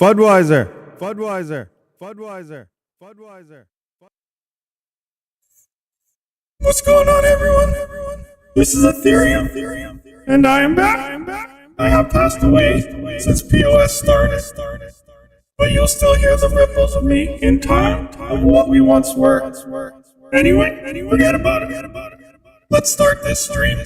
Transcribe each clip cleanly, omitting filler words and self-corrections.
Budweiser. Budweiser. Budweiser. Budweiser. What's going on, everyone? This is ETHEREUM, and I am back. I have passed away since POS started, but you'll still hear the ripples of me in time of what we once were. Anyway, forget about it. Let's start this stream.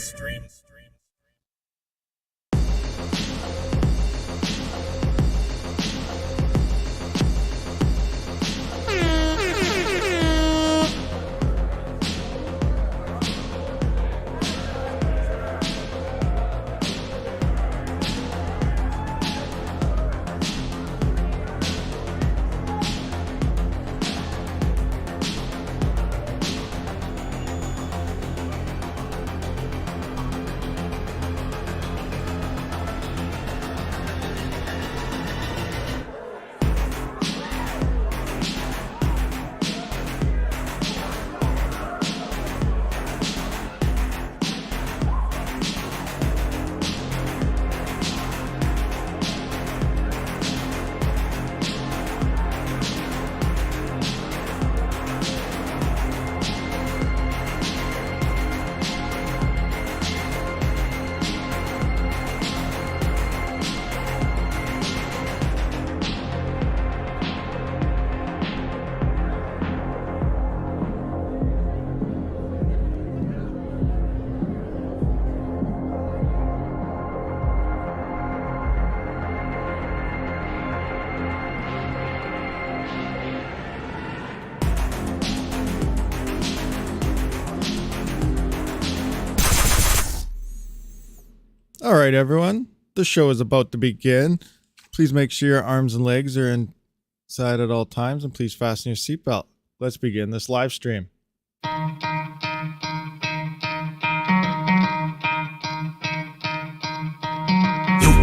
All right, everyone. The show is about to begin. Please make sure your arms and legs are inside at all times, and please fasten your seatbelt. Let's begin this live stream. You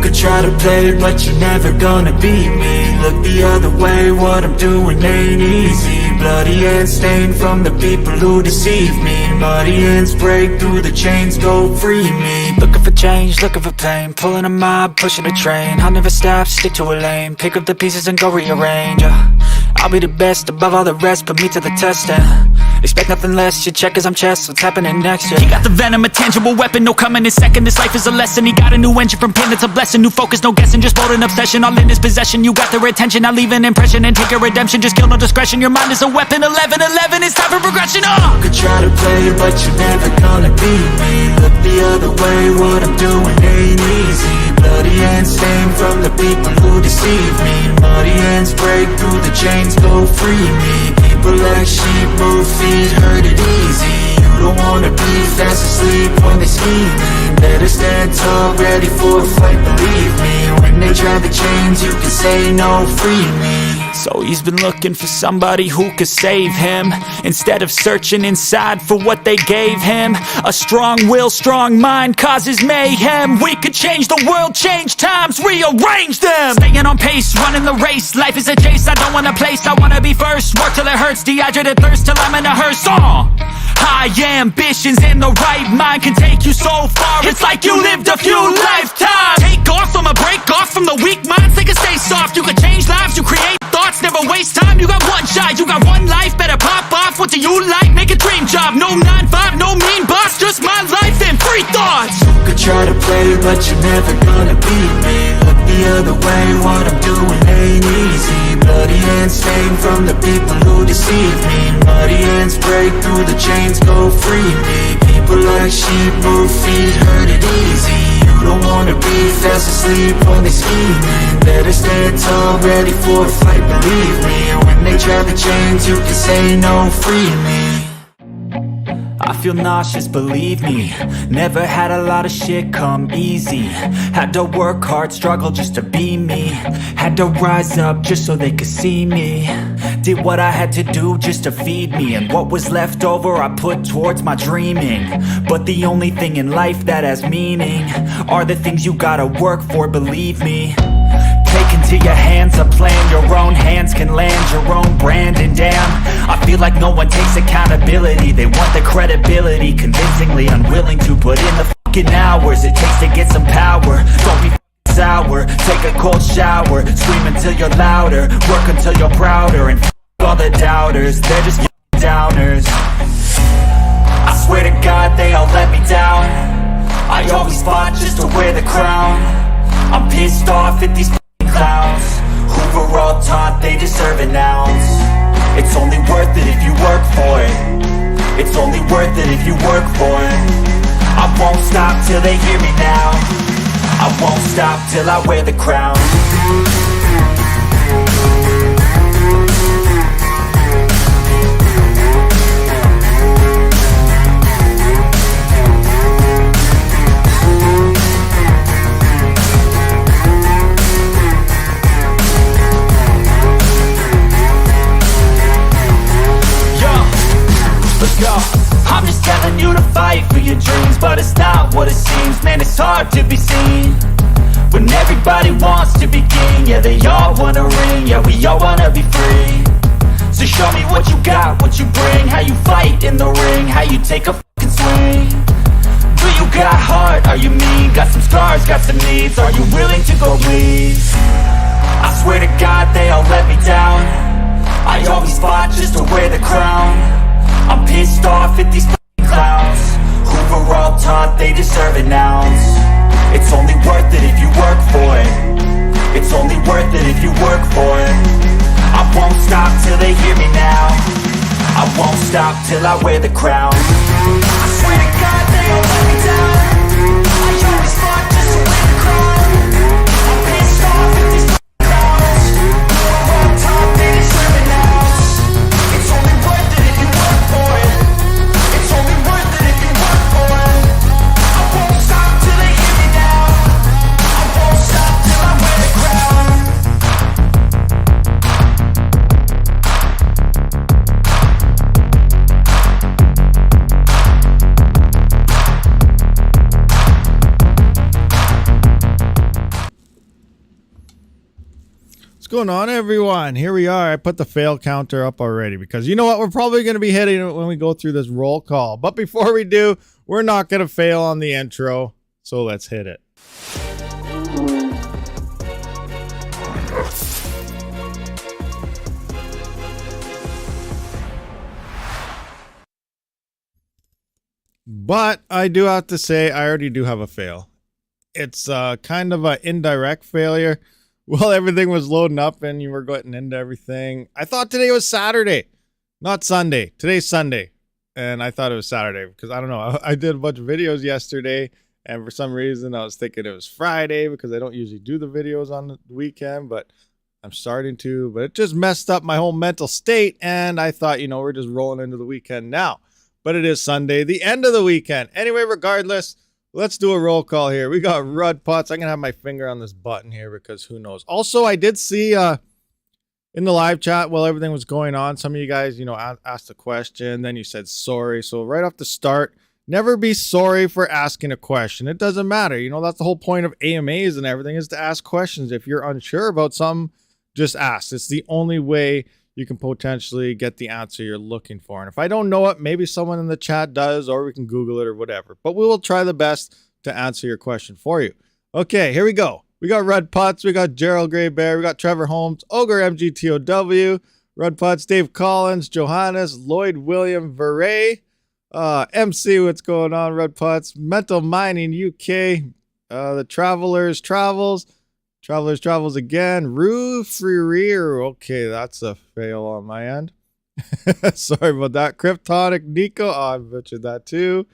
could try to play, but you're never gonna beat me. Look the other way, what I'm doing ain't easy. Bloody hands stained from the people who deceive me. Muddy hands break through the chains, go free me. Looking for change, looking for pain. Pulling a mob, pushing a train. I'll never stop, stick to a lane. Pick up the pieces and go rearrange. I'll be the best above all the rest, put me to the test and expect nothing less, you check as I'm chess, what's happening next, yeah. He got the venom, a tangible weapon, no coming in second. This life is a lesson, he got a new engine from pain, it's a blessing. New focus, no guessing, just bold and obsession. All in his possession, you got their attention. I'll leave an impression and take a redemption. Just kill, no discretion, your mind is a weapon. 11-11, it's time for progression, You could try to play, but you're never gonna beat me. Look the other way, what I'm doing ain't easy. Bloody hands stained from the people who deceive me. Muddy hands break through the chains, go free me. People like sheep move feet, hurt it easy. You don't wanna be fast asleep when they scheming. Better stand tall, ready for a fight, believe me. When they try the chains, you can say no, free me. So he's been looking for somebody who could save him, instead of searching inside for what they gave him. A strong will, strong mind causes mayhem. We could change the world, change times, rearrange them. Staying on pace, running the race. Life is a chase, I don't want a place, I wanna be first. Work till it hurts, dehydrated thirst till I'm in a hearse. High ambitions in the right mind can take you so far. It's like you lived a few lifetimes. Take off, I'ma break off from the weak minds. They can stay soft, you can change lives, you create thoughts, never waste time. You got one shot, you got one life, better pop off. What do you like? Make a dream job. No 9-5, no mean boss, just my life and free thoughts. You could try to play, but you're never gonna beat me. Look the other way, what I'm doing ain't easy. Bloody hands stained from the people who deceive me. Muddy hands break through the chains, go free me. People like sheep move feet, hurt it easy. You don't wanna be fast asleep when they scheming. Better stand tall, ready for a fight, believe me. When they try the chains, you can say no, free me. I feel nauseous, believe me. Never had a lot of shit come easy. Had to work hard, struggle just to be me. Had to rise up just so they could see me. Did what I had to do just to feed me. And what was left over I put towards my dreaming. But the only thing in life that has meaning are the things you gotta work for, believe me. Take into your hands a plan, your own hands can land your own brand. And damn, I feel like no one takes accountability. They want the credibility, convincingly unwilling to put in the fucking hours it takes to get some power. Don't be sour. Take a cold shower, scream until you're louder, work until you're prouder, and all the doubters, they're just downers. I swear to God they all let me down. I always fought just to wear the crown. I'm pissed off at these clowns who were all taught they deserve an ounce. It's only worth it if you work for it. It's only worth it if you work for it. I won't stop till they hear me now. I won't stop till I wear the crown. I'm just telling you to fight for your dreams, but it's not what it seems. Man, it's hard to be seen when everybody wants to be king. Yeah, they all wanna ring, yeah, we all wanna be free. So show me what you got, what you bring, how you fight in the ring, how you take a fucking swing. Do you got heart, are you mean? Got some scars, got some needs, are you willing to go bleed? I swear to God they all let me down. I always fought just to wear the crown. I'm pissed off at these clowns who were all taught they deserve an ounce. It's only worth it if you work for it. It's only worth it if you work for it. I won't stop till they hear me now. I won't stop till I wear the crown. I swear to God they all let me down. I always fought just to wear the crown. I'm pissed off at these clowns who were all taught they deserve an ounce. It's only worth it if you work for it. It's only worth it if you work for it. I won't stop till they hear me now. I won't stop till I wear the crown. What's going on, everyone? Here we are. I put the fail counter up already because you know what? We're probably going to be hitting it when we go through this roll call. But before we do, we're not going to fail on the intro. So let's hit it. But I do have to say, I already do have a fail. It's kind of an indirect failure. Well, everything was loading up and you were getting into everything. I thought today was Saturday, not Sunday. Today's Sunday. And I thought it was Saturday because I don't know. I did a bunch of videos yesterday and for some reason I was thinking it was Friday because I don't usually do the videos on the weekend, but I'm starting to. But it just messed up my whole mental state and I thought, you know, we're just rolling into the weekend now. But it is Sunday, the end of the weekend. Anyway, regardless, let's do a roll call here. We got Rud Putz. I'm going to have my finger on this button here because who knows. Also, I did see in the live chat while everything was going on, some of you guys, you know, asked a question. Then you said sorry. So right off the start, never be sorry for asking a question. It doesn't matter. You know, that's the whole point of AMAs and everything is to ask questions. If you're unsure about something, just ask. It's the only way you can potentially get the answer you're looking for. And if I don't know it, maybe someone in the chat does, or we can Google it or whatever. But we will try the best to answer your question for you. Okay, here we go. We got Rud Putz, we got Gerald Gray Bear, we got Trevor Holmes, Ogre MGTOW, Rud Putz, Dave Collins, Johannes, Lloyd William Veray, MC, what's going on, Rud Putz, Mental Mining UK, the Travelers Travels again, Rue Freer. Okay, that's a fail on my end. Sorry about that. Kryptonic Nico. Oh, I butchered that too.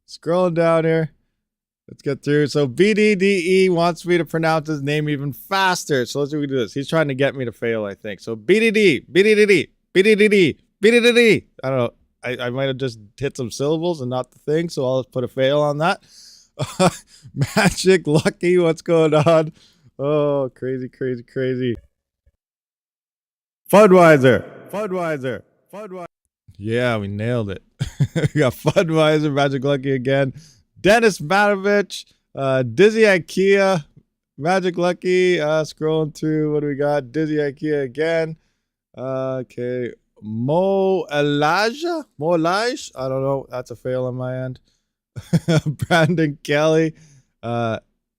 Scrolling down here. Let's get through. So BDDE wants me to pronounce his name even faster. So let's do this. He's trying to get me to fail, I think. So BDD. I don't know. I might have just hit some syllables and not the thing. So I'll just put a fail on that. Magic Lucky. What's going on? Oh, crazy. Fudweiser. Yeah, we nailed it. We got Fudweiser, Magic Lucky again. Dennis Matovich, Dizzy IKEA, Magic Lucky, scrolling through. What do we got? Dizzy IKEA again. Okay. Mo Elijah? I don't know. That's a fail on my end. Brandon Kelly.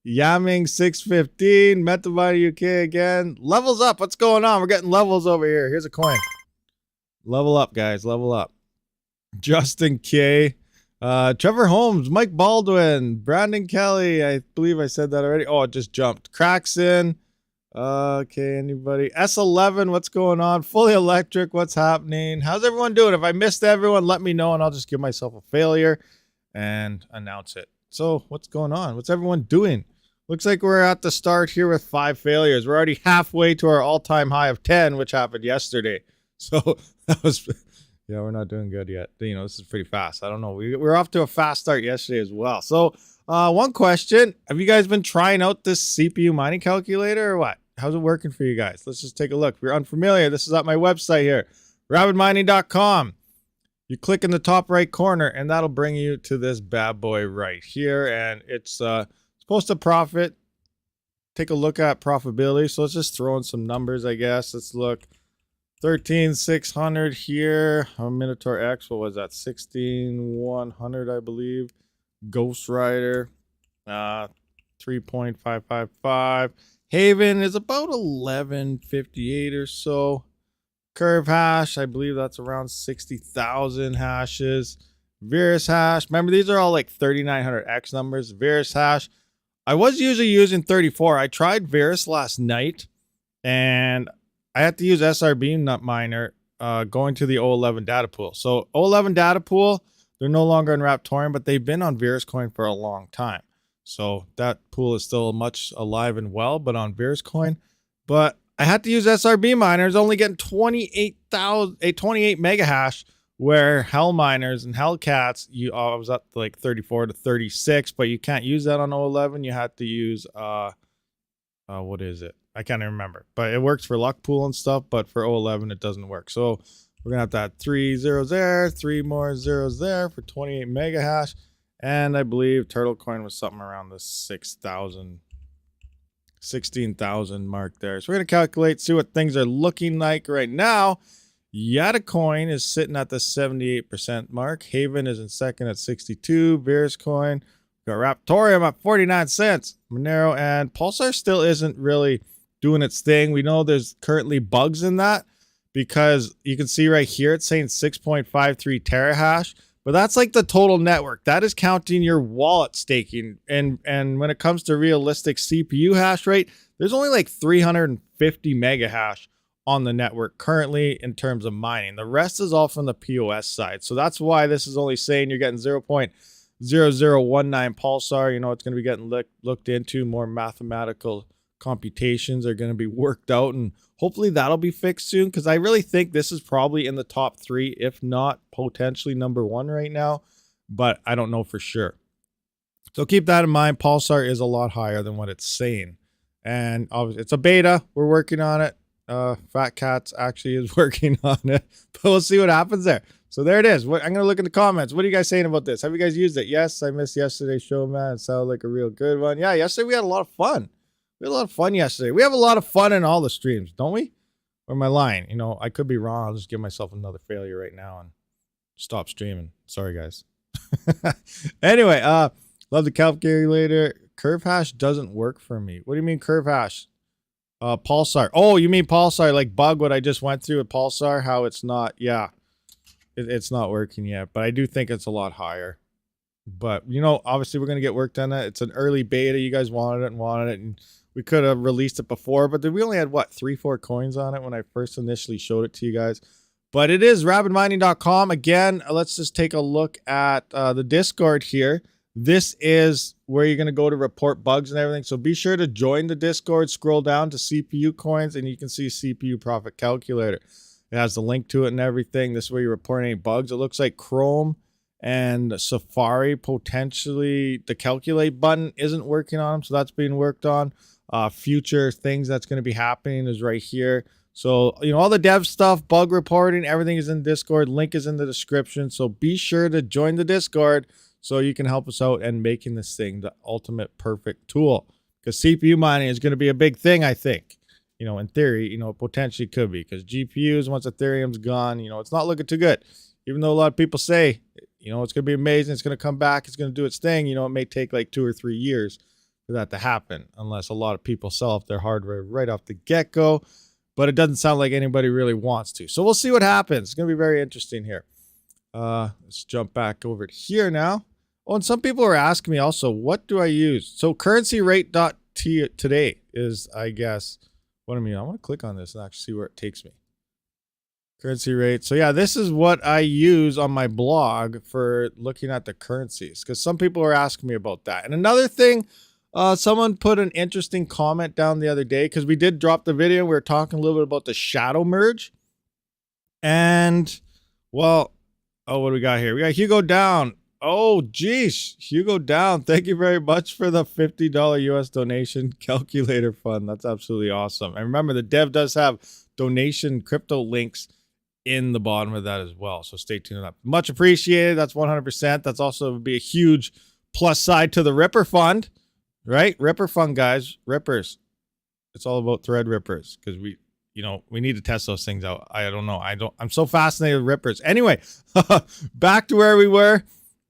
Yamming 615. Metabody UK again. Levels up. What's going on? We're getting levels over here. Here's a coin. Level up, guys. Level up. Justin K. Trevor Holmes. Mike Baldwin. Brandon Kelly. I believe I said that already. Oh, it just jumped. Crackson. Okay, anybody? S11, what's going on? Fully Electric, what's happening? How's everyone doing? If I missed everyone, let me know and I'll just give myself a failure and announce it. So, what's going on? What's everyone doing? Looks like we're at the start here with 5 failures. We're already halfway to our all-time high of 10, which happened yesterday. So, that was... Yeah, we're not doing good yet. You know, this is pretty fast. I don't know. We're off to a fast start yesterday as well. So, one question. Have you guys been trying out this CPU mining calculator or what? How's it working for you guys? Let's just take a look. If you're unfamiliar, this is at my website here, RabidMining.com. You click in the top right corner, and that'll bring you to this bad boy right here. And it's supposed to profit. Take a look at profitability. So let's just throw in some numbers, I guess. Let's look. 13,600 here. Minotaur X, what was that? 16,100, I believe. Ghost Rider, 3.555. Haven is about 1158 or so. Curve hash, I believe that's around 60,000 hashes. Verus hash, remember these are all like 3900X numbers. Verus hash, I was usually using 34. I tried Verus last night and I had to use SRBMiner going to the O11 data pool. So O11 data pool, they're no longer in Raptorium, but they've been on Veruscoin for a long time. So that pool is still much alive and well, but on Veruscoin. But I had to use SRBMiner. It's only getting 28 mega hash, where Hell Miners and Hellcats, I was up to like 34 to 36, but you can't use that on O11. You have to use what is it? I can't even remember, but it works for luck pool and stuff, but for O11 it doesn't work. So we're gonna have to add 3 zeros there, 3 more zeros there for 28 mega hash. And I believe Turtle Coin was something around the 6,000, 16,000 mark there. So we're gonna calculate, see what things are looking like right now. Yada Coin is sitting at the 78% mark. Haven is in second at 62. Veruscoin, got Raptorium at 49 cents. Monero and Pulsar still isn't really doing its thing. We know there's currently bugs in that because you can see right here it's saying 6.53 terahash, but that's like the total network. That is counting your wallet staking. And when it comes to realistic CPU hash rate, there's only like 350 mega hash on the network currently in terms of mining. The rest is all from the POS side. So that's why this is only saying you're getting 0.0019 Pulsar. You know, it's going to be getting looked into. More mathematical computations are going to be worked out, and hopefully that'll be fixed soon, because I really think this is probably in the top 3, if not potentially number 1 right now, but I don't know for sure. So keep that in mind. Pulsar is a lot higher than what it's saying, and obviously it's a beta. We're working on it. Fat Cats actually is working on it, but we'll see what happens there. So there it is. I'm going to look in the comments. What are you guys saying about this? Have you guys used it? Yes, I missed yesterday's show, man. It sounded like a real good one. Yeah, yesterday we had a lot of fun. We had a lot of fun yesterday. We have a lot of fun in all the streams, don't we? Or am I lying? You know, I could be wrong. I'll just give myself another failure right now and stop streaming. Sorry, guys. Anyway, love the calculator. Curve hash doesn't work for me. What do you mean curve hash? Pulsar. Oh, you mean Pulsar, like bug what I just went through with Pulsar, how it's not, yeah. It's not working yet, but I do think it's a lot higher. But, you know, obviously we're going to get work done. It's an early beta. You guys wanted it, and we could have released it before, but we only had, what, 3-4 coins on it when I first initially showed it to you guys. But it is RabidMining.com. Again, let's just take a look at the Discord here. This is where you're going to go to report bugs and everything. So be sure to join the Discord, scroll down to CPU coins, and you can see CPU profit calculator. It has the link to it and everything. This is where you report any bugs. It looks like Chrome and Safari, potentially the calculate button isn't working on them, so that's being worked on. Future things that's going to be happening is right here. So, you know, all the dev stuff, bug reporting, everything is in Discord. Link is in the description. So be sure to join the Discord so you can help us out and making this thing the ultimate perfect tool. Because CPU mining is going to be a big thing, I think. You know, in theory, you know, it potentially could be. Because GPUs, once Ethereum's gone, you know, it's not looking too good. Even though a lot of people say, you know, it's going to be amazing. It's going to come back. It's going to do its thing. You know, it may take like 2 or 3 years for that to happen, unless a lot of people sell off their hardware right off the get-go. But it doesn't sound like anybody really wants to. So we'll see what happens. It's going to be very interesting here. Let's jump back over to here now. Oh, and some people are asking me also, what do I use? So currencyrate.today is, I guess, what I mean. I want to click on this and actually see where it takes me. Currency rate. So yeah, this is what I use on my blog for looking at the currencies, because some people are asking me about that. And another thing, someone put an interesting comment down the other day, because we did drop the video. We were talking a little bit about the shadow merge. And, well, oh, what do we got here? We got Hugo Down. Oh, geez. Hugo Down. Thank you very much for the $50 US donation calculator fund. That's absolutely awesome. And remember, the dev does have donation crypto links in the bottom of that as well. So stay tuned up. Much appreciated. That's 100%. That's also would be a huge plus side to the Ripper Fund, right? Ripper Fund, guys. Rippers. It's all about thread rippers, because we need to test those things out. I don't know. I'm so fascinated with rippers. Anyway, back to where we were.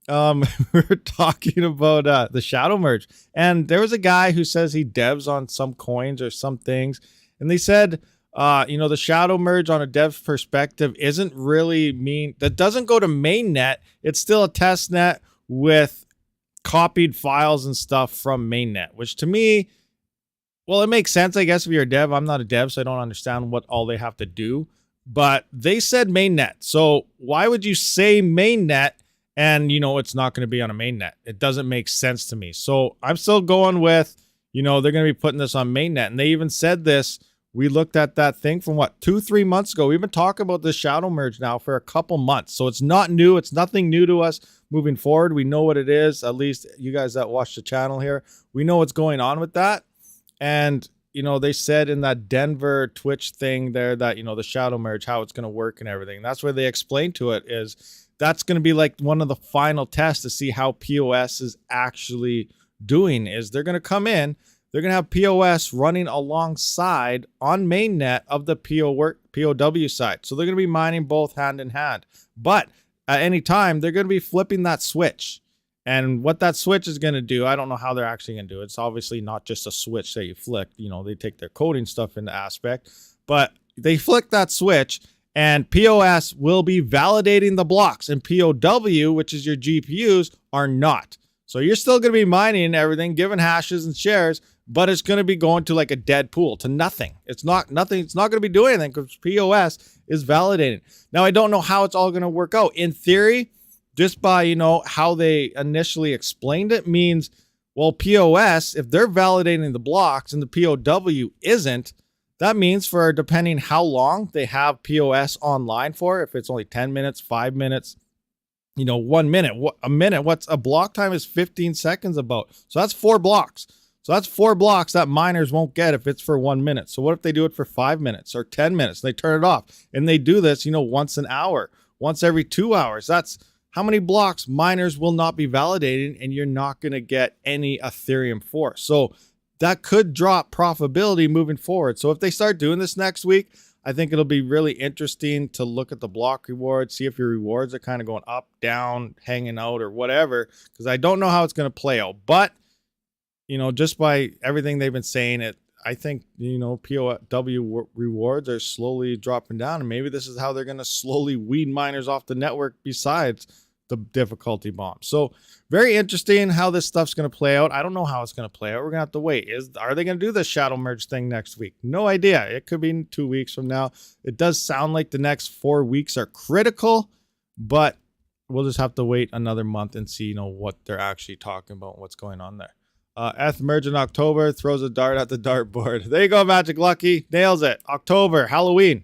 We were talking about the shadow merge, and there was a guy who says he devs on some coins or some things, and they said, the shadow merge on a dev's perspective isn't really that doesn't go to mainnet. It's still a test net with copied files and stuff from mainnet, which to me, well, it makes sense, I guess, if you're a dev. I'm not a dev, so I don't understand what all they have to do, but they said mainnet. So why would you say mainnet and, it's not going to be on a mainnet? It doesn't make sense to me. So I'm still going with, they're going to be putting this on mainnet. And they even said this. We looked at that thing from 2-3 months ago. We've been talking about this shadow merge now for a couple months. So it's not new. It's nothing new to us moving forward. We know what it is. At least you guys that watch the channel here, we know what's going on with that. And, they said in that Denver Twitch thing there that, the shadow merge, how it's going to work and everything. That's where they explained to it is that's going to be like one of the final tests to see how POS is actually doing. Is they're going to come in. They're going to have POS running alongside on mainnet of the POW side. So they're going to be mining both hand in hand. But at any time, they're going to be flipping that switch. And what that switch is going to do, I don't know how they're actually going to do it. It's obviously not just a switch that you flick. They take their coding stuff into aspect. But they flick that switch, and POS will be validating the blocks. And POW, which is your GPUs, are not. So you're still going to be mining everything, giving hashes and shares, but it's going to be going to like a dead pool, to nothing. It's not nothing. It's not going to be doing anything because POS is validating. Now, I don't know how it's all going to work out. In theory, just by, how they initially explained it means, well, POS, if they're validating the blocks and the POW isn't, that means for depending how long they have POS online for, if it's only 10 minutes, 5 minutes, 1 minute, a minute, what's a block time is 15 seconds about. So that's 4 blocks. So that's 4 blocks that miners won't get if it's for 1 minute. So what if they do it for 5 minutes or 10 minutes? They turn it off and they do this, once an hour, once every 2 hours. That's how many blocks miners will not be validating, and you're not going to get any Ethereum for. So that could drop profitability moving forward. So if they start doing this next week, I think it'll be really interesting to look at the block rewards, see if your rewards are kind of going up, down, hanging out, or whatever, because I don't know how it's going to play out. But just by everything they've been saying, I think, POW rewards are slowly dropping down. And maybe this is how they're going to slowly weed miners off the network besides the difficulty bomb. So very interesting how this stuff's going to play out. I don't know how it's going to play out. We're going to have to wait. Are they going to do the shadow merge thing next week? No idea. It could be 2 weeks from now. It does sound like the next 4 weeks are critical, but we'll just have to wait another month and see, what they're actually talking about, what's going on there. ETH merge in October, throws a dart at the dartboard. There you go, Magic Lucky. Nails it. October, Halloween.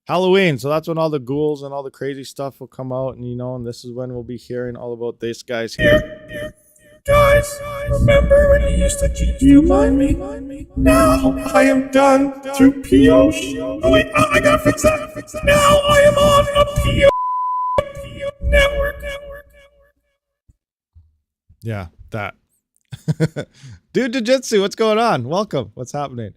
So that's when all the ghouls and all the crazy stuff will come out. And, and this is when we'll be hearing all about this guys here. Guys, remember when you used to GPU mine me? Now I am done through PO. Oh wait, I gotta fix that. Now I am on a PO network. Yeah, that. Dude Jujitsu, what's going on? Welcome. What's happening?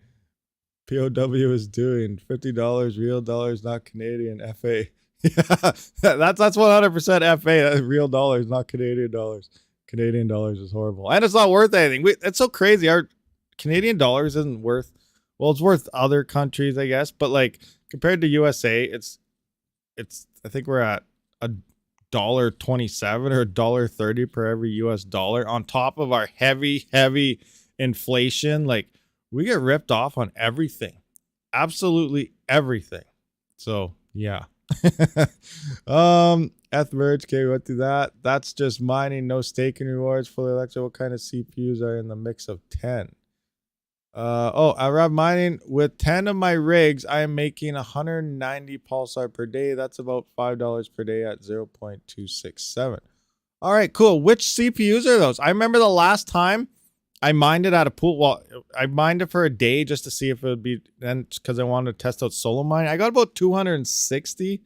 POW is doing $50 real dollars, not Canadian. FA. Yeah, that's 100% FA. That's real dollars, not Canadian dollars. Canadian dollars is horrible. And it's not worth anything. It's so crazy. Our Canadian dollars isn't worth, well, it's worth other countries, I guess. But like compared to USA, it's I think we're at $1.27 or $1.30 per every US dollar on top of our heavy inflation. Like we get ripped off on everything, absolutely everything. So yeah. ETHEREUM, okay, we went through that. That's just mining, no staking rewards, fully electric. What kind of CPUs are in the mix of 10? RabidMining, with 10 of my rigs, I am making 190 pulsar per day. That's about $5 per day at 0.267. All right, cool. Which CPUs are those? I remember the last time I mined it at a pool. Well, I mined it for a day just to see if it would be, then because I wanted to test out solo mining. I got about 260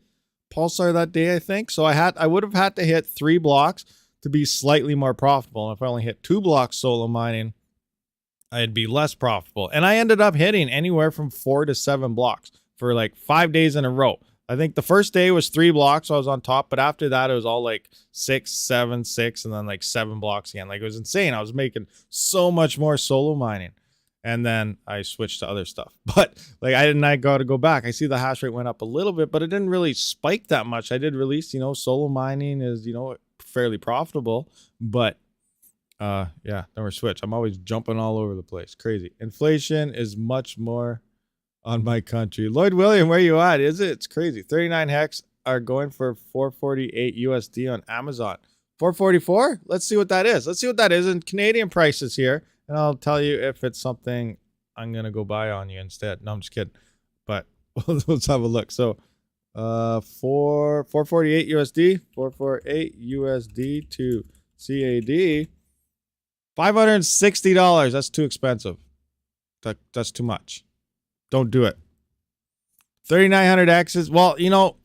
pulsar that day, I think. So I would have had to hit 3 blocks to be slightly more profitable. And if I only hit 2 blocks solo mining, I'd be less profitable. And I ended up hitting anywhere from 4 to 7 blocks for like 5 days in a row. I think the first day was 3 blocks, so I was on top. But after that, it was all like 6, 7, 6, and then like 7 blocks again. Like it was insane. I was making so much more solo mining. And then I switched to other stuff. But like I got to go back. I see the hash rate went up a little bit, but it didn't really spike that much. I did release, solo mining is, fairly profitable. But yeah, then we're switched. I'm always jumping all over the place. Crazy. Inflation is much more on my country. Lloyd William, where you at? Is it? It's crazy. 39 hex are going for 448 USD on Amazon. 444? Let's see what that is. Let's see what that is in Canadian prices here. And I'll tell you if it's something I'm going to go buy on you instead. No, I'm just kidding. But let's have a look. So 448 USD, 448 USD to CAD. $560. That's too expensive. That's too much. Don't do it. 3900Xs. Well,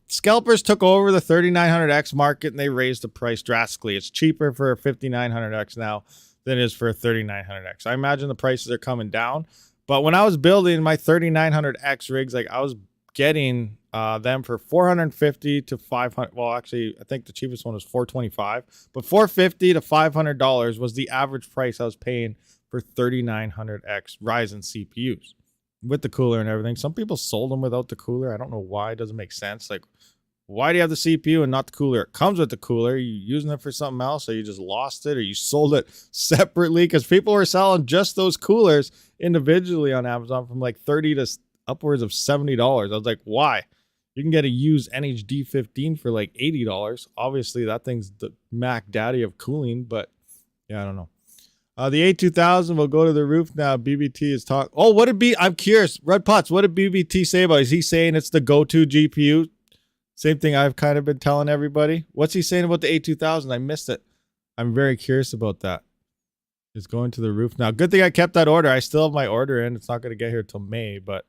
scalpers took over the 3900X market and they raised the price drastically. It's cheaper for a 5900X now than it is for a 3900X. I imagine the prices are coming down. But when I was building my 3900X rigs, like I was getting them for $450 to $500. Well, actually, I think the cheapest one was $425. But $450 to $500 was the average price I was paying for 3900X Ryzen CPUs with the cooler and everything. Some people sold them without the cooler. I don't know why. It doesn't make sense. Like, why do you have the CPU and not the cooler? It comes with the cooler. Are you using it for something else, or you just lost it, or you sold it separately? Because people were selling just those coolers individually on Amazon from like $30 to upwards of $70. I was like, why? You can get a used NHD 15 for like $80. Obviously, that thing's the Mac Daddy of cooling, but yeah, I don't know. The A2000 will go to the roof now. BBT is talking. Oh, what did I'm curious. Red Pots, what did BBT say about it? Is he saying it's the go-to GPU? Same thing I've kind of been telling everybody. What's he saying about the A2000? I missed it. I'm very curious about that. It's going to the roof now. Good thing I kept that order. I still have my order in. It's not going to get here till May, but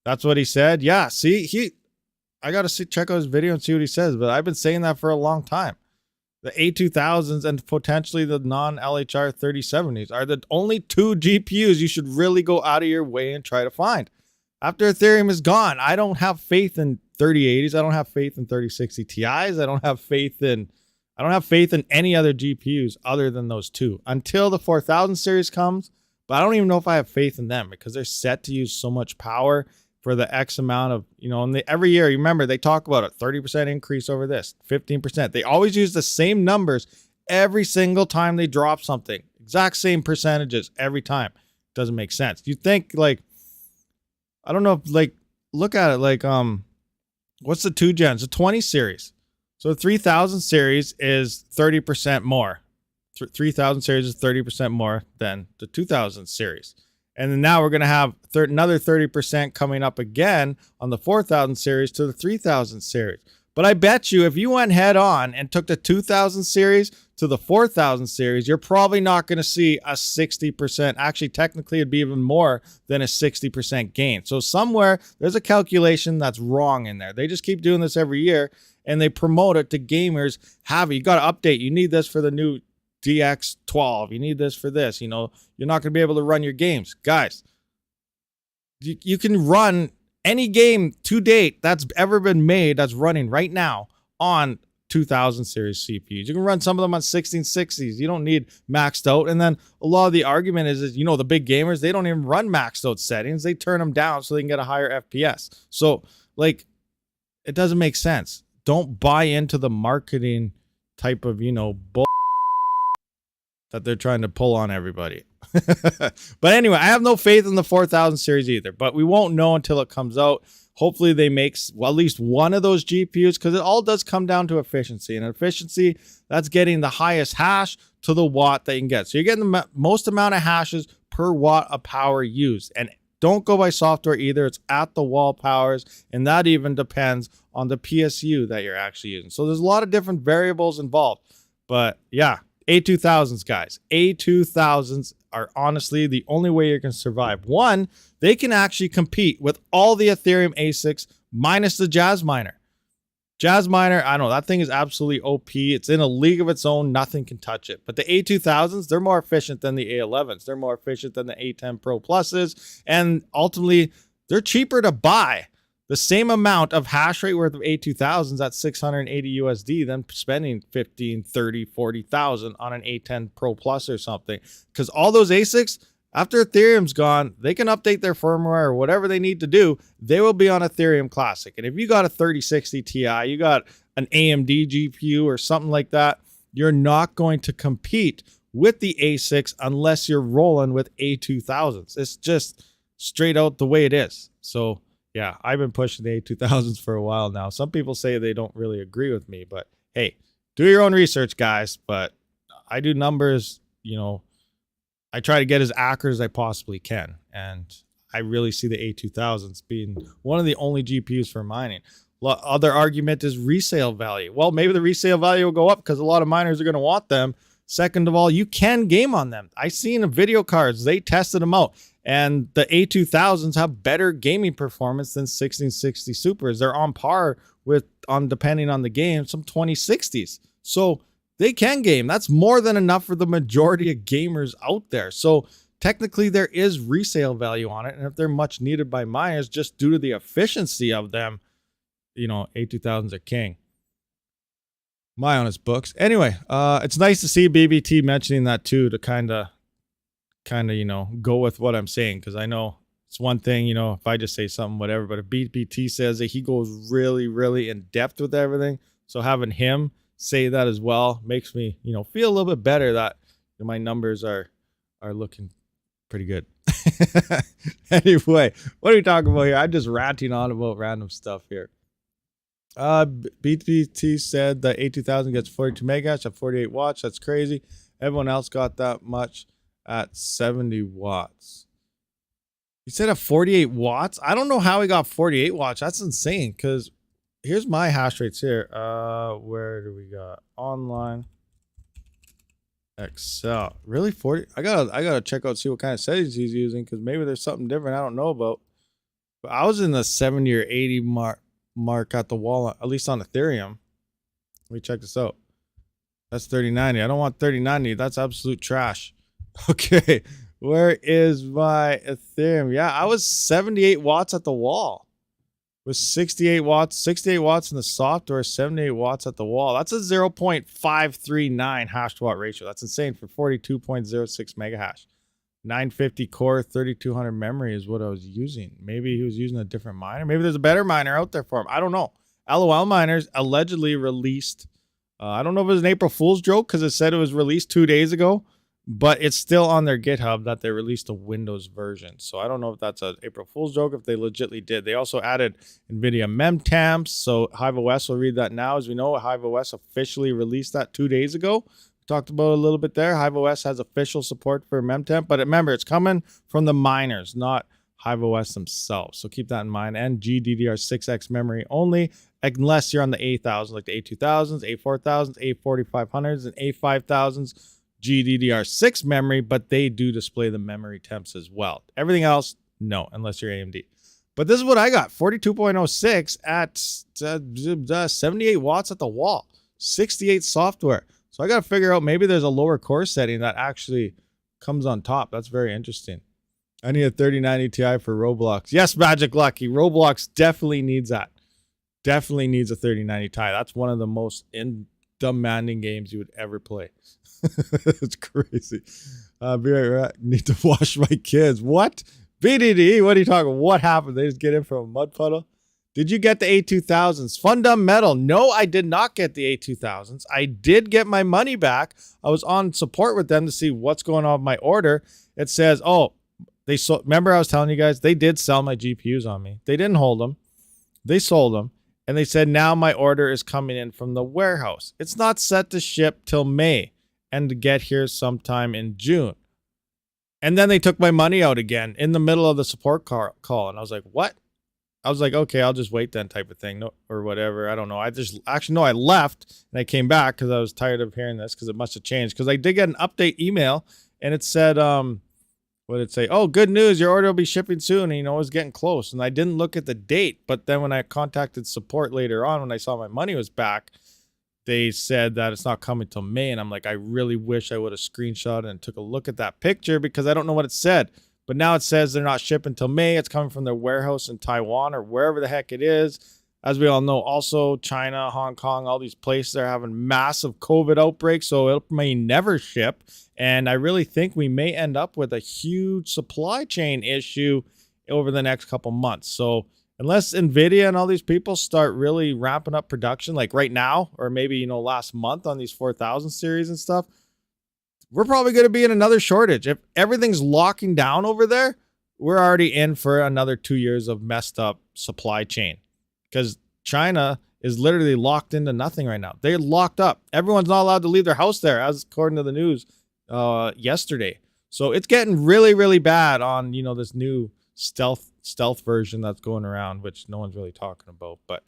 that's what he said. Yeah, see, I got to check out his video and see what he says, but I've been saying that for a long time. The A2000s and potentially the non-LHR 3070s are the only 2 GPUs you should really go out of your way and try to find. After Ethereum is gone, I don't have faith in 3080s. I don't have faith in 3060 Ti's. I don't have faith in any other GPUs other than those 2 until the 4000 series comes. But I don't even know if I have faith in them because they're set to use so much power for the X amount of, and every year, you remember, they talk about a 30% increase over this, 15%. They always use the same numbers every single time they drop something. Exact same percentages every time. Doesn't make sense. You think, like, I don't know, like, look at it, like, what's the 2 gens? The 20 series. So the 3000 series is 30% more. 3000 series is 30% more than the 2000 series. And then now we're going to have another 30% coming up again on the 4000 series to the 3000 series. But I bet you if you went head on and took the 2000 series to the 4000 series, you're probably not going to see a 60%. Actually, technically, it'd be even more than a 60% gain. So somewhere there's a calculation that's wrong in there. They just keep doing this every year and they promote it to gamers. You got to update. You need this for the new DX12. You need this for this. You're not going to be able to run your games. Guys, you can run any game to date that's ever been made that's running right now on 2000 series CPUs. You can run some of them on 1660s. You don't need maxed out. And then a lot of the argument is, you know, the big gamers, they don't even run maxed out settings. They turn them down so they can get a higher FPS. So, like, it doesn't make sense. Don't buy into the marketing type of, you know, bull that they're trying to pull on everybody. But anyway, I have no faith in the 4000 series either, but we won't know until it comes out. Hopefully they make at least one of those GPUs, because it all does come down to efficiency. And efficiency, that's getting the highest hash to the watt that you can get. So you're getting the most amount of hashes per watt of power used. And don't go by software either. It's at the wall powers, and that even depends on the PSU that you're actually using. So there's a lot of different variables involved. But yeah, A2000s, guys. A2000s are honestly the only way you can survive. One, they can actually compete with all the Ethereum ASICs minus the Jasminer. Jasminer, I don't know, that thing is absolutely OP. It's in a league of its own. Nothing can touch it. But the A2000s, they're more efficient than the A11s. They're more efficient than the A10 Pro Pluses. And ultimately, they're cheaper to buy. The same amount of hash rate worth of A2000s at 680 USD than spending 15, 30, 40,000 on an A10 Pro Plus or something. Because all those ASICs, after Ethereum's gone, they can update their firmware or whatever they need to do. They will be on Ethereum Classic. And if you got a 3060 Ti, you got an AMD GPU or something like that, you're not going to compete with the ASICs unless you're rolling with A2000s. It's just straight out the way it is. So yeah, I've been pushing the A2000s for a while now. Some people say they don't really agree with me, but hey, do your own research, guys. But I do numbers, you know, I try to get as accurate as I possibly can. And I really see the A2000s being one of the only GPUs for mining. Other argument is resale value. Well, maybe the resale value will go up because a lot of miners are going to want them. Second of all, you can game on them. I seen video cards. They tested them out. And the A2000s have better gaming performance than 1660 Supers. They're on par with, depending on the game, some 2060s. So they can game. That's more than enough for the majority of gamers out there. So technically there is resale value on it. And if they're much needed by miners, just due to the efficiency of them, you know, A2000s are king. My honest books. Anyway, it's nice to see BBT mentioning that too, to kind of, you know, go with what I'm saying. Because I know it's one thing, you know, if I just say something, whatever. But if BBT says that, he goes really, really in depth with everything. So having him say that as well makes me, you know, feel a little bit better that my numbers are looking pretty good. Anyway, what are we talking about here? I'm just ranting on about random stuff here. BBT said that A2000 gets 42 megahash at 48 watts. That's crazy. Everyone else got that much at 70 watts. He said at 48 watts. I don't know how he got 48 watts. That's insane. Because here's my hash rates here. Where do we got? Online. Excel. Really 40? I gotta check out, see what kind of settings he's using, because maybe there's something different I don't know about. But I was in the 70 or 80 mark at the wall, at least on Ethereum. Let me check this out. That's 3090. I don't want 3090. That's absolute trash. Okay, where is my Ethereum? Yeah, I was 78 watts at the wall. With 68 watts in the software, 78 watts at the wall. That's a 0.539 hash to watt ratio. That's insane for 42.06 megahash. 950 core, 3200 memory is what I was using. Maybe he was using a different miner. Maybe there's a better miner out there for him. I don't know. LOL Miners allegedly released, I don't know if it was an April Fool's joke because it said it was released 2 days ago, but it's still on their GitHub that they released a Windows version. So I don't know if that's an April Fool's joke, if they legitly did. They also added NVIDIA memtamps. So HiveOS will read that now. As we know, HiveOS officially released that 2 days ago. Talked about it a little bit there. HiveOS has official support for memtemp, but remember, it's coming from the miners, not HiveOS themselves. So keep that in mind. And GDDR6X memory only, unless you're on the A1000s, like the A2000s, A4000s, A4500s, and A5000s. GDDR6 memory, but they do display the memory temps as well. Everything else, no, unless you're AMD. But this is what I got, 42.06 at 78 watts at the wall, 68 software. So I got to figure out, maybe there's a lower core setting that actually comes on top. That's very interesting. I need a 3090 Ti for Roblox. Yes, Magic Lucky. Roblox definitely needs that. definitely needs a 3090 Ti. That's one of the most demanding games you would ever play. It's crazy. Be right back. Need to wash my kids. What? BDD? What are you talking? What happened? They just get in from a mud puddle? Did you get the A2000s? Fundamental. No, I did not get the A2000s. I did get my money back. I was on support with them to see what's going on with my order. It says, oh, they sold. Remember I was telling you guys, they did sell my GPUs on me. They didn't hold them. They sold them. And they said, now my order is coming in from the warehouse. It's not set to ship till May and to get here sometime in June. And then they took my money out again in the middle of the support call. And I was like, what? I was like, okay, I'll just wait then type of thing, no, or whatever. I don't know. I left and I came back because I was tired of hearing this because it must have changed. Because I did get an update email and it said, what did it say? Oh, good news. Your order will be shipping soon. And, it was getting close. And I didn't look at the date. But then when I contacted support later on, when I saw my money was back, they said that it's not coming till May. And I'm like, I really wish I would have screenshot and took a look at that picture because I don't know what it said. But now it says they're not shipping till May. It's coming from their warehouse in Taiwan or wherever the heck it is. As we all know, also China, Hong Kong, all these places are having massive COVID outbreaks. So it may never ship. And I really think we may end up with a huge supply chain issue over the next couple months. So unless NVIDIA and all these people start really ramping up production like right now, or maybe, last month on these 4000 series and stuff, we're probably going to be in another shortage. If everything's locking down over there, we're already in for another 2 years of messed up supply chain because China is literally locked into nothing right now. They're locked up. Everyone's not allowed to leave their house there, as according to the news yesterday. So it's getting really, really bad on, this new stealth version that's going around, which no one's really talking about, but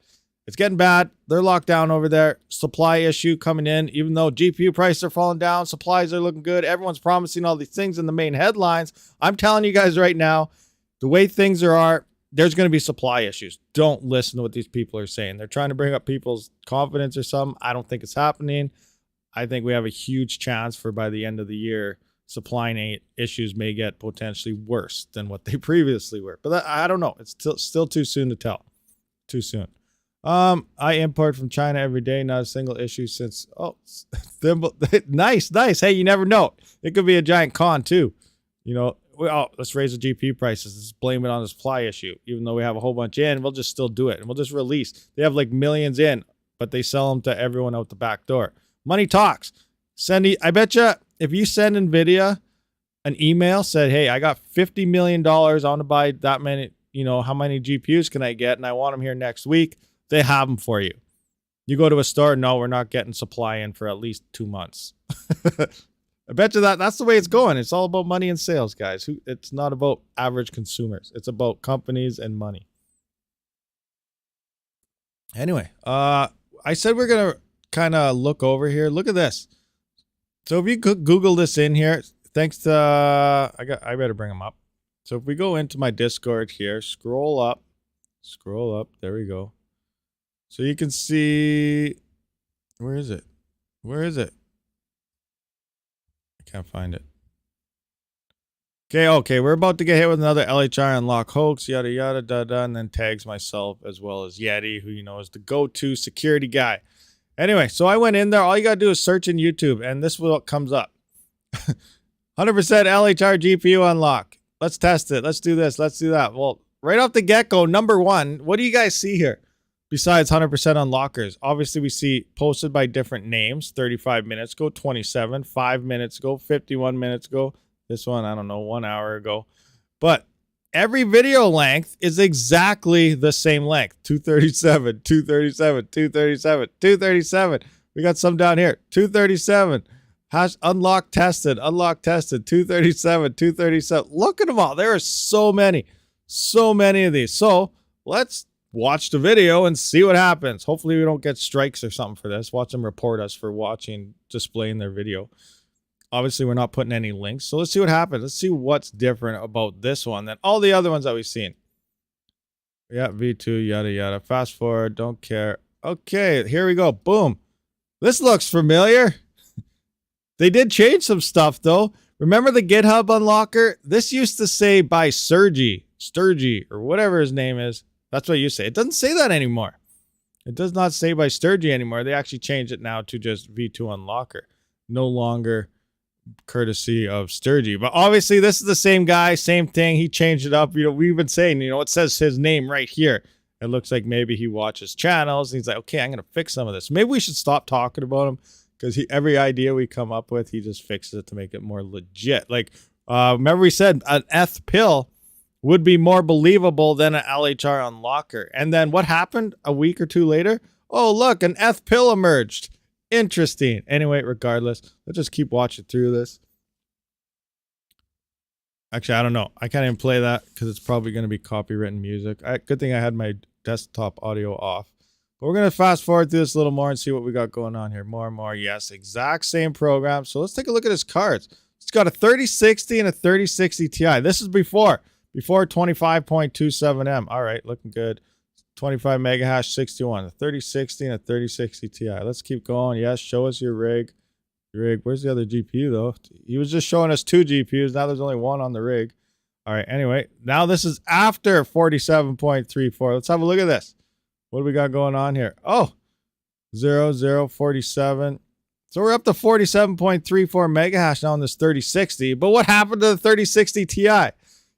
it's getting bad. They're locked down over there. Supply issue coming in. Even though GPU prices are falling down, supplies are looking good. Everyone's promising all these things in the main headlines. I'm telling you guys right now, the way things are, there's going to be supply issues. Don't listen to what these people are saying. They're trying to bring up people's confidence or something. I don't think it's happening. I think we have a huge chance for by the end of the year, supply issues may get potentially worse than what they previously were. But I don't know. It's still too soon to tell. Too soon. I import from China every day, not a single issue since, nice. Hey, you never know. It could be a giant con too. Let's raise the GPU prices. Let's blame it on the supply issue. Even though we have a whole bunch in, we'll just still do it. And we'll just release. They have like millions in, but they sell them to everyone out the back door. Money talks. I bet you if you send NVIDIA an email, said, hey, I got $50 million. I want to buy that many, how many GPUs can I get? And I want them here next week. They have them for you. You go to a store, no, we're not getting supply in for at least 2 months. I bet you that's the way it's going. It's all about money and sales, guys. It's not about average consumers. It's about companies and money. Anyway, I said we're going to kind of look over here. Look at this. So if you could Google this in here, thanks to, I better bring them up. So if we go into my Discord here, scroll up, there we go. So you can see, where is it? I can't find it. Okay, we're about to get hit with another LHR unlock hoax, yada, yada, da, and then tags myself as well as Yeti, who is the go-to security guy. Anyway, so I went in there. All you got to do is search in YouTube, and this is what comes up. 100% LHR GPU unlock. Let's test it. Let's do this. Let's do that. Well, right off the get-go, number one, what do you guys see here? Besides 100% unlockers, obviously we see posted by different names, 35 minutes ago, 27, 5 minutes ago, 51 minutes ago. This one, I don't know, 1 hour ago. But every video length is exactly the same length. 237, 237, 237, 237. We got some down here. 237. Unlock tested, 237, 237. Look at them all. There are so many of these. So let's watch the video and see what happens. Hopefully we don't get strikes or something for this. Watch them report us for displaying their video. Obviously, we're not putting any links. So let's see what happens. Let's see what's different about this one than all the other ones that we've seen. Yeah, V2, yada, yada. Fast forward, don't care. Okay, here we go. Boom. This looks familiar. They did change some stuff, though. Remember the GitHub unlocker? This used to say by Sturgy, or whatever his name is. That's what you say. It doesn't say that anymore. It does not say by Sturgy anymore. They actually changed it now to just V2 Unlocker. No longer courtesy of Sturgy. But obviously, this is the same guy, same thing. He changed it up. You know, we've been saying, you know, it says his name right here. It looks like maybe he watches channels. And he's like, okay, I'm going to fix some of this. Maybe we should stop talking about him because every idea we come up with, he just fixes it to make it more legit. Like, remember we said an ETH pill would be more believable than an LHR unlocker. And then what happened a week or two later? Oh, look, an ETH pill emerged. Interesting. Anyway, regardless, let's just keep watching through this. Actually, I don't know. I can't even play that because it's probably going to be copywritten music. Good thing I had my desktop audio off. But we're going to fast forward through this a little more and see what we got going on here. More and more. Yes, exact same program. So let's take a look at his cards. It's got a 3060 and a 3060 Ti. This is before 25.27M. All right, looking good. 25 megahash 61, a 3060 and a 3060 Ti. Let's keep going. Yes, show us your rig. Where's the other GPU though? He was just showing us 2 GPUs. Now there's only 1 on the rig. All right, anyway, now this is after 47.34. Let's have a look at this. What do we got going on here? Oh, 0047. So we're up to 47.34 megahash now on this 3060. But what happened to the 3060 Ti?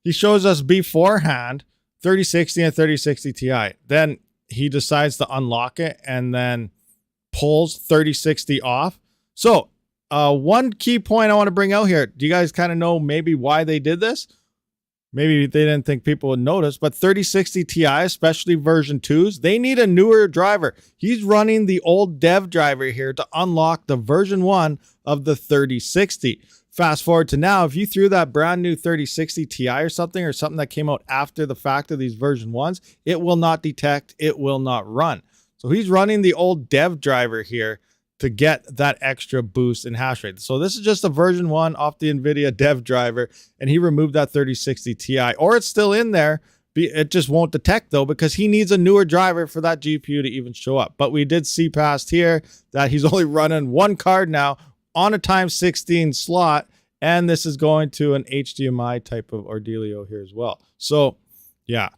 He shows us beforehand 3060 and 3060 Ti. Then he decides to unlock it and then pulls 3060 off. So one key point I want to bring out here. Do you guys kind of know maybe why they did this? Maybe they didn't think people would notice, but 3060 Ti, especially version 2s, they need a newer driver. He's running the old dev driver here to unlock the version 1 of the 3060. Fast forward to now, if you threw that brand new 3060 Ti or something that came out after the fact of these version 1s, it will not detect, it will not run. So he's running the old dev driver here to get that extra boost in hash rate. So this is just a version 1 off the NVIDIA dev driver, and he removed that 3060 Ti, or it's still in there. It just won't detect though, because he needs a newer driver for that GPU to even show up. But we did see past here that he's only running 1 card now on a times 16 slot, and this is going to an HDMI type of ordealio here as well. So yeah,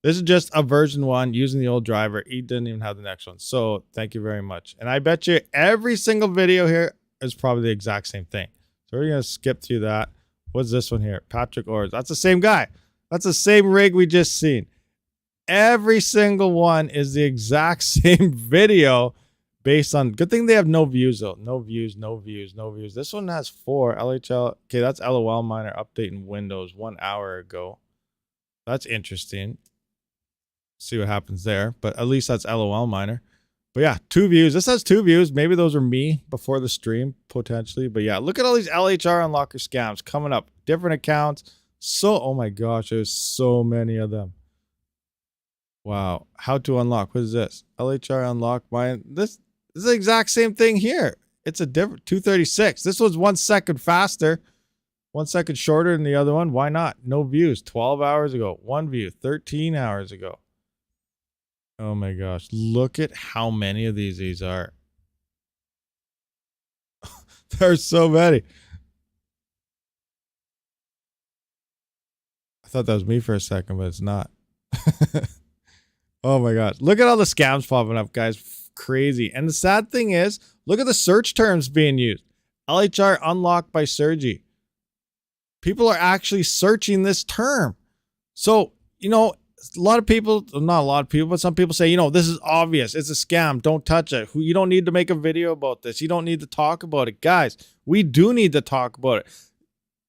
this is just a version 1 using the old driver. He didn't even have the next one. So thank you very much. And I bet you every single video here is probably the exact same thing. So we're going to skip through that. What's this one here? Patrick Ors. That's the same guy. That's the same rig we just seen. Every single one is the exact same video based on, good thing they have no views though. No views. This one has 4 LHL. Okay, that's LOL miner updating Windows 1 hour ago. That's interesting. See what happens there, but at least that's LOL miner. But yeah, 2 views. This has 2 views. Maybe those are me before the stream potentially. But yeah, look at all these LHR unlocker scams coming up. Different accounts. So, oh my gosh, there's so many of them. Wow. How to unlock. What is this? LHR unlock mine. This is the exact same thing here. It's a different 236. This was 1 second faster, 1 second shorter than the other one. Why not? No views. 12 hours ago. 1 view. 13 hours ago. Oh my gosh. Look at how many of these are. There's so many. I thought that was me for a second, but it's not. Oh my gosh. Look at all the scams popping up, guys. Crazy. And the sad thing is, look at the search terms being used. LHR unlocked by Sergi. People are actually searching this term. So, you know, a lot of people, not a lot of people, but some people say, you know, this is obvious. It's a scam. Don't touch it. You don't need to make a video about this. You don't need to talk about it. Guys, we do need to talk about it.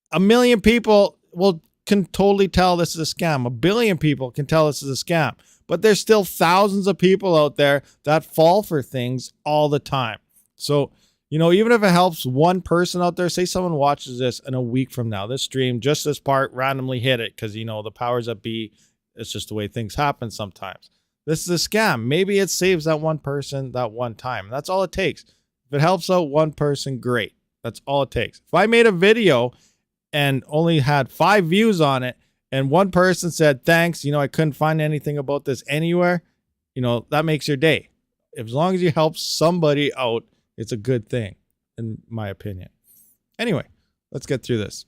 1 million people can totally tell this is a scam. 1 billion people can tell this is a scam. But there's still thousands of people out there that fall for things all the time. So, you know, even if it helps one person out there, say someone watches this in a week from now, this stream, just this part, randomly hit it because, you know, the powers that be, it's just the way things happen sometimes. This is a scam. Maybe it saves that one person that one time. That's all it takes. If it helps out one person, great. That's all it takes. If I made a video and only had 5 views on it and one person said, thanks, you know, I couldn't find anything about this anywhere, you know, that makes your day. As long as you help somebody out, it's a good thing, in my opinion. Anyway, let's get through this.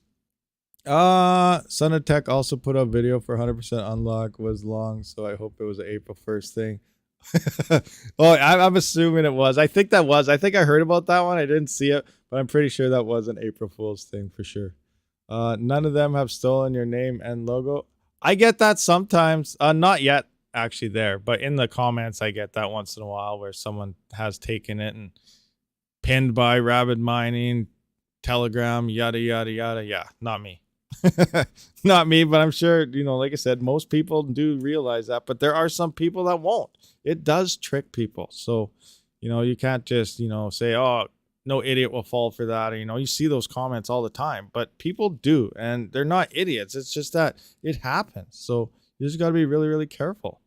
Son of Tech also put up video for 100% unlock, was long, so I hope it was an April 1st thing. Oh, I'm assuming it was. I think that was. I think I heard about that one. I didn't see it, but I'm pretty sure that was an April Fool's thing for sure. None of them have stolen your name and logo. I get that sometimes. Not yet, actually, there, but in the comments, I get that once in a while where someone has taken it and pinned by RabidMining, Telegram, yada yada yada. Yeah, not me. Not me, but I'm sure, you know, like I said, most people do realize that, but there are some people that won't. It does trick people. So, you know, you can't just, you know, say, oh, no idiot will fall for that. Or, you know, you see those comments all the time, but people do, and they're not idiots. It's just that it happens. So you just got to be really, really careful.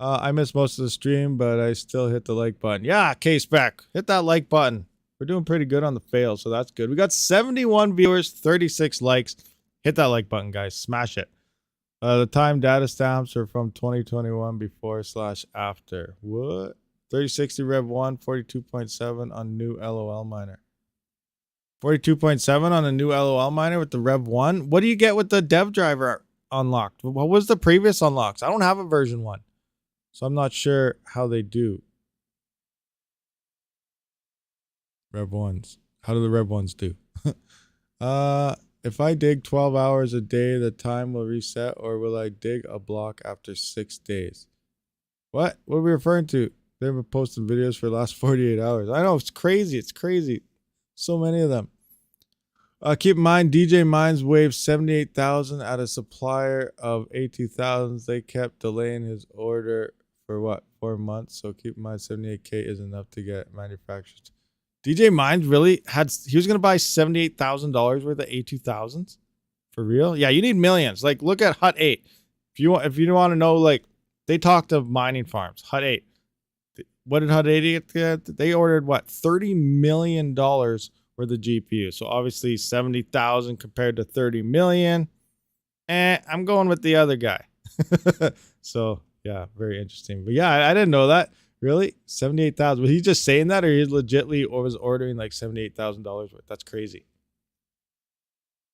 I missed most of the stream, but I still hit the like button. Yeah, K-Spec, hit that like button. We're doing pretty good on the fail, so that's good. We got 71 viewers, 36 likes. Hit that like button, guys. Smash it. The time data stamps are from 2021 before/after. What? 3060 Rev 1, 42.7 on new LOL miner. 42.7 on a new LOL miner with the Rev 1. What do you get with the dev driver unlocked? What was the previous unlocks? I don't have a version 1, so I'm not sure how they do. Rev 1s. How do the Rev 1s do? If I dig 12 hours a day, the time will reset, or will I dig a block after 6 days? What? What are we referring to? They've been posting videos for the last 48 hours. I know, it's crazy. It's crazy. So many of them. Keep in mind, DJ Mines waved 78,000 at a supplier of A2000s. They kept delaying his order for what, 4 months? So keep in mind, 78K is enough to get manufactured. DJ Mines really he was going to buy $78,000 worth of A2000s? For real? Yeah, you need millions. Like, look at Hut 8. If you want to know, like, they talked of mining farms. Hut 8. What did Hut 8 get? They ordered, what, $30 million worth of GPU. So obviously 70,000 compared to 30 million. I'm going with the other guy. So, yeah, very interesting. But yeah, I didn't know that. Really? 78,000. Was he just saying that, or he legitimately was ordering like $78,000 worth? That's crazy.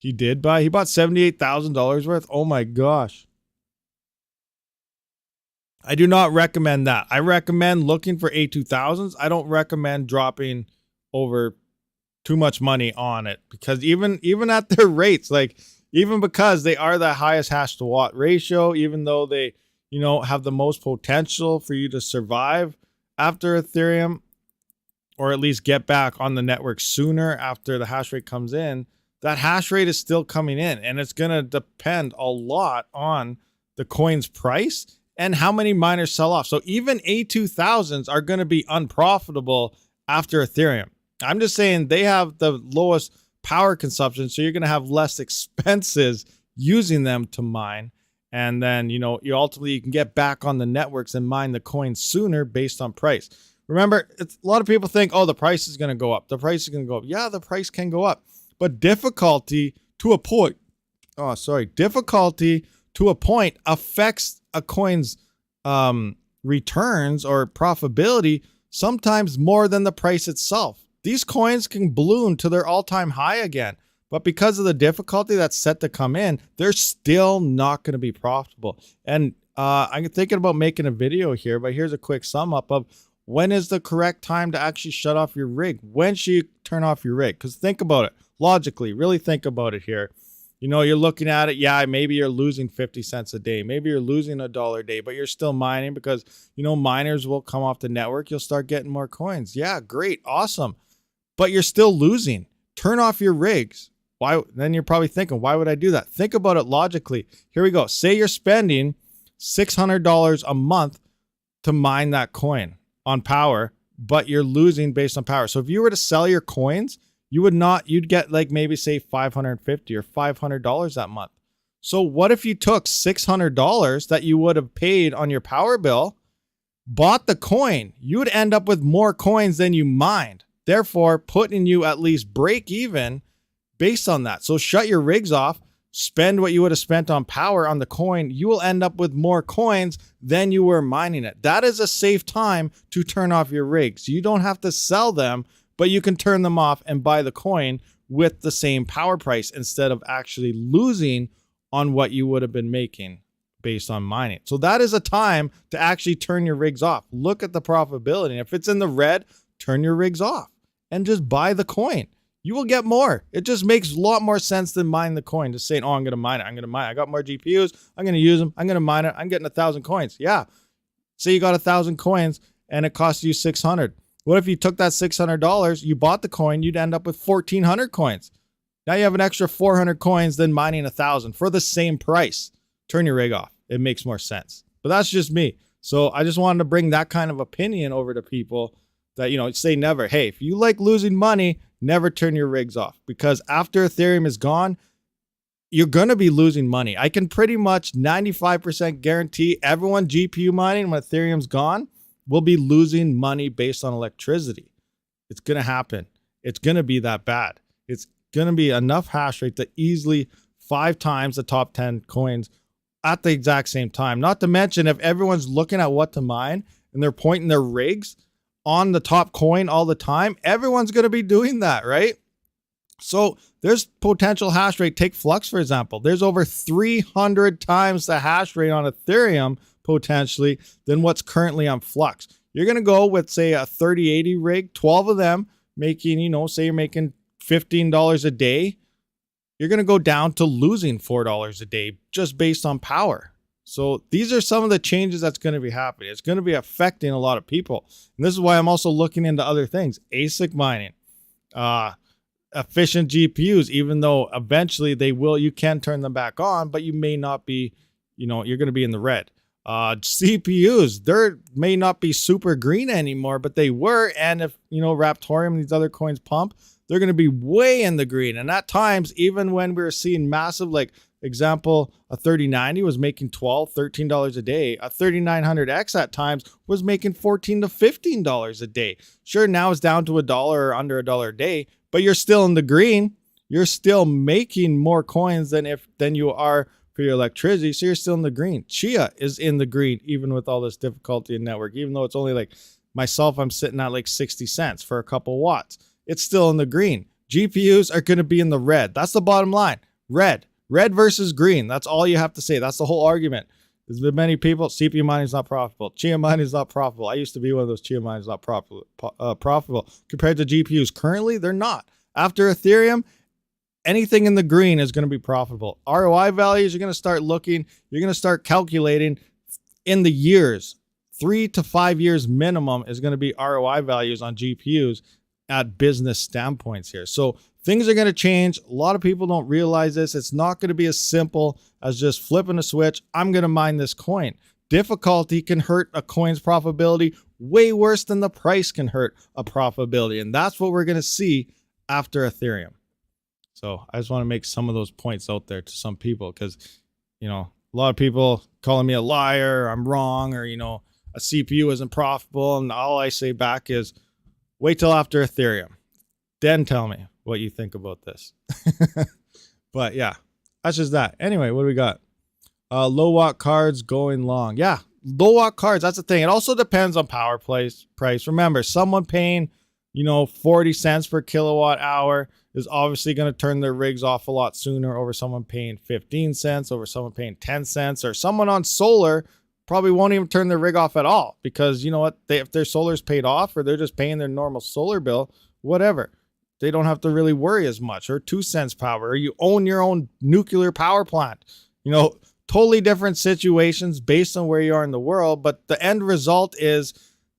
He bought $78,000 worth? Oh my gosh. I do not recommend that. I recommend looking for A2000s. I don't recommend dropping over too much money on it, because even at their rates, like, even because they are the highest hash to watt ratio, even though they, you know, have the most potential for you to survive after Ethereum, or at least get back on the network sooner after the hash rate comes in, that hash rate is still coming in, and it's going to depend a lot on the coin's price and how many miners sell off. So even A2000s are going to be unprofitable after Ethereum. I'm just saying they have the lowest power consumption, so you're going to have less expenses using them to mine. And then, you know, you can get back on the networks and mine the coin sooner based on price. Remember, a lot of people think, oh, the price is going to go up. The price is going to go up. Yeah, the price can go up. But difficulty to a point affects a coin's returns or profitability sometimes more than the price itself. These coins can balloon to their all-time high again. But because of the difficulty that's set to come in, they're still not going to be profitable. And I'm thinking about making a video here, but here's a quick sum up of when is the correct time to actually shut off your rig? When should you turn off your rig? Because think about it logically, really think about it here. You know, you're looking at it. Yeah, maybe you're losing 50 cents a day. Maybe you're losing $1 a day, but you're still mining because, you know, miners will come off the network. You'll start getting more coins. Yeah, great. Awesome. But you're still losing. Turn off your rigs. Why? Then you're probably thinking, why would I do that? Think about it logically. Here we go. Say you're spending $600 a month to mine that coin on power, but you're losing based on power. So if you were to sell your coins, you'd get like maybe say $550 or $500 that month. So what if you took $600 that you would have paid on your power bill, bought the coin? You would end up with more coins than you mined, therefore putting you at least break even based on that. So shut your rigs off, spend what you would have spent on power on the coin. You will end up with more coins than you were mining it. That is a safe time to turn off your rigs. You don't have to sell them, but you can turn them off and buy the coin with the same power price instead of actually losing on what you would have been making based on mining. So that is a time to actually turn your rigs off. Look at the profitability. And if it's in the red, turn your rigs off and just buy the coin. You will get more. It just makes a lot more sense than mine the coin. Just saying, oh, I'm going to mine it. I'm going to mine it. I got more GPUs. I'm going to use them. I'm going to mine it. I'm getting 1,000 coins. Yeah. Say you got 1,000 coins and it costs you 600. What if you took that $600, you bought the coin, you'd end up with 1,400 coins. Now you have an extra 400 coins than mining 1,000 for the same price. Turn your rig off. It makes more sense. But that's just me. So I just wanted to bring that kind of opinion over to people that, you know, say never. Hey, if you like losing money, never turn your rigs off, because after Ethereum is gone, you're going to be losing money. I can pretty much 95% guarantee everyone GPU mining when Ethereum's gone will be losing money based on electricity. It's going to happen. It's going to be that bad. It's going to be enough hash rate to easily 5 times the top 10 coins at the exact same time. Not to mention, if everyone's looking at what to mine and they're pointing their rigs on the top coin all the time, everyone's going to be doing that, right? So there's potential hash rate. Take Flux, for example. There's over 300 times the hash rate on Ethereum potentially than what's currently on Flux. You're going to go with, say, a 3080 rig, 12 of them making, you know, say you're making $15 a day. You're going to go down to losing $4 a day just based on power. So these are some of the changes that's going to be happening. It's going to be affecting a lot of people. And this is why I'm also looking into other things. ASIC mining, efficient GPUs, even though eventually you can turn them back on, but you may not be, you know, you're going to be in the red. CPUs, they may not be super green anymore, but they were. And if, you know, Raptorium and these other coins pump, they're going to be way in the green. And at times, even when we were seeing massive, like example, a 3090 was making $13 a day. A 3900X at times was making $14 to $15 a day. Sure, now it's down to $1 or under $1 a day, but you're still in the green. You're still making more coins than you are for your electricity. So you're still in the green. Chia is in the green, even with all this difficulty in network, even though it's only like myself, I'm sitting at like 60 cents for a couple watts. It's still in the green. GPUs are going to be in the red. That's the bottom line. Red versus green. That's all you have to say. That's the whole argument. There's been many people, CPU mining is not profitable. Chia mining is not profitable. I used to be one of those Chia miners not profitable compared to GPUs. Currently, they're not. After Ethereum, anything in the green is going to be profitable. ROI values, you're going to start looking, you're going to start calculating in the years. 3 to 5 years minimum is going to be ROI values on GPUs at business standpoints here. So things are going to change. A lot of people don't realize this. It's not going to be as simple as just flipping a switch. I'm going to mine this coin. Difficulty can hurt a coin's profitability way worse than the price can hurt a profitability. And that's what we're going to see after Ethereum. So I just want to make some of those points out there to some people, because, you know, a lot of people calling me a liar, or I'm wrong, or, you know, a CPU isn't profitable. And all I say back is, wait till after Ethereum. Then tell me what you think about this. But yeah, that's just that. Anyway, what do we got? Low watt cards going long. Yeah, low watt cards. That's the thing. It also depends on power price. Remember, someone paying, you know, 40 cents per kilowatt hour is obviously going to turn their rigs off a lot sooner over someone paying 15 cents, over someone paying 10 cents, or someone on solar probably won't even turn their rig off at all, because you know what? If their solar's paid off, or they're just paying their normal solar bill, whatever, they don't have to really worry as much. Or 2 cents power, or you own your own nuclear power plant. You know, totally different situations based on where you are in the world. But the end result is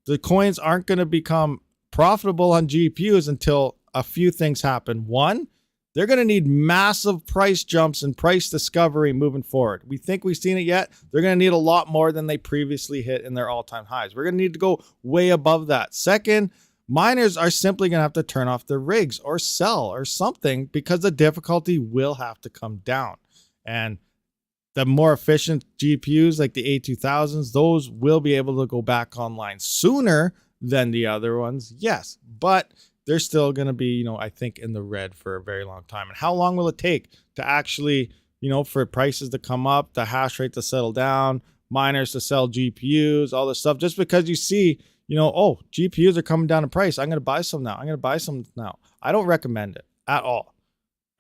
the coins aren't going to become profitable on GPUs until a few things happen. One, they're going to need massive price jumps and price discovery moving forward. We think we've seen it yet. They're going to need a lot more than they previously hit in their all-time highs. We're going to need to go way above that. Second, miners are simply going to have to turn off their rigs or sell or something, because the difficulty will have to come down. And the more efficient GPUs like the A2000s, those will be able to go back online sooner than the other ones. Yes, but they're still going to be, you know, I think in the red for a very long time. And how long will it take to actually, you know, for prices to come up, the hash rate to settle down, miners to sell GPUs, all this stuff, just because you see, you know, oh, GPUs are coming down in price. I'm going to buy some now. I don't recommend it at all.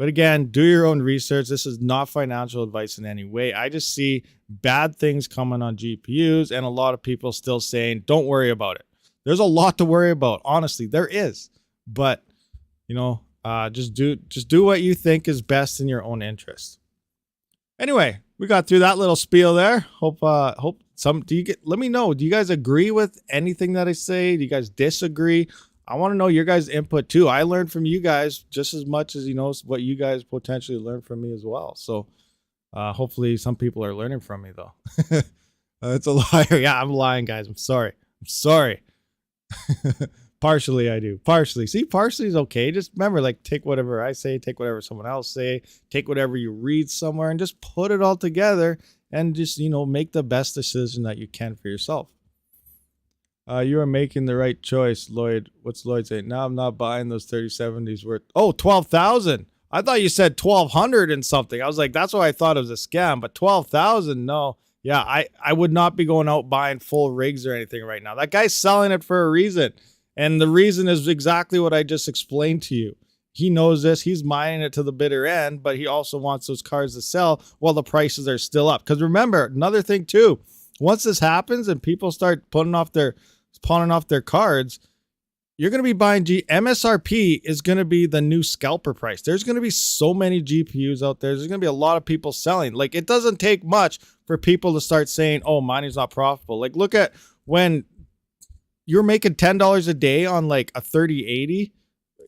But again, do your own research. This is not financial advice in any way. I just see bad things coming on GPUs and a lot of people still saying, don't worry about it. There's a lot to worry about. Honestly, there is. But, you know, just do what you think is best in your own interest. Anyway, we got through that little spiel there. Hope let me know. Do you guys agree with anything that I say? Do you guys disagree? I want to know your guys' input too. I learned from you guys just as much as, you know, what you guys potentially learned from me as well. So hopefully some people are learning from me though. It's a liar. Yeah, I'm lying, guys. I'm sorry. Partially I do. Partially. See, partially is okay. Just remember, like, take whatever I say, take whatever someone else say, take whatever you read somewhere and just put it all together and just, you know, make the best decision that you can for yourself. You are making the right choice, Lloyd. What's Lloyd saying? Now I'm not buying those 3070s worth. Oh, 12,000. I thought you said 1,200 and something. I was like, that's why I thought it was a scam, but 12,000, no. Yeah, I would not be going out buying full rigs or anything right now. That guy's selling it for a reason. And the reason is exactly what I just explained to you. He knows this. He's mining it to the bitter end, but he also wants those cars to sell while the prices are still up. Because remember, another thing too, once this happens and people start pawning off their cards, you're going to be buying MSRP is going to be the new scalper price. There's going to be so many GPUs out there. There's going to be a lot of people selling. Like, it doesn't take much for people to start saying, oh, mining's not profitable. Like, look at when you're making $10 a day on like a 3080,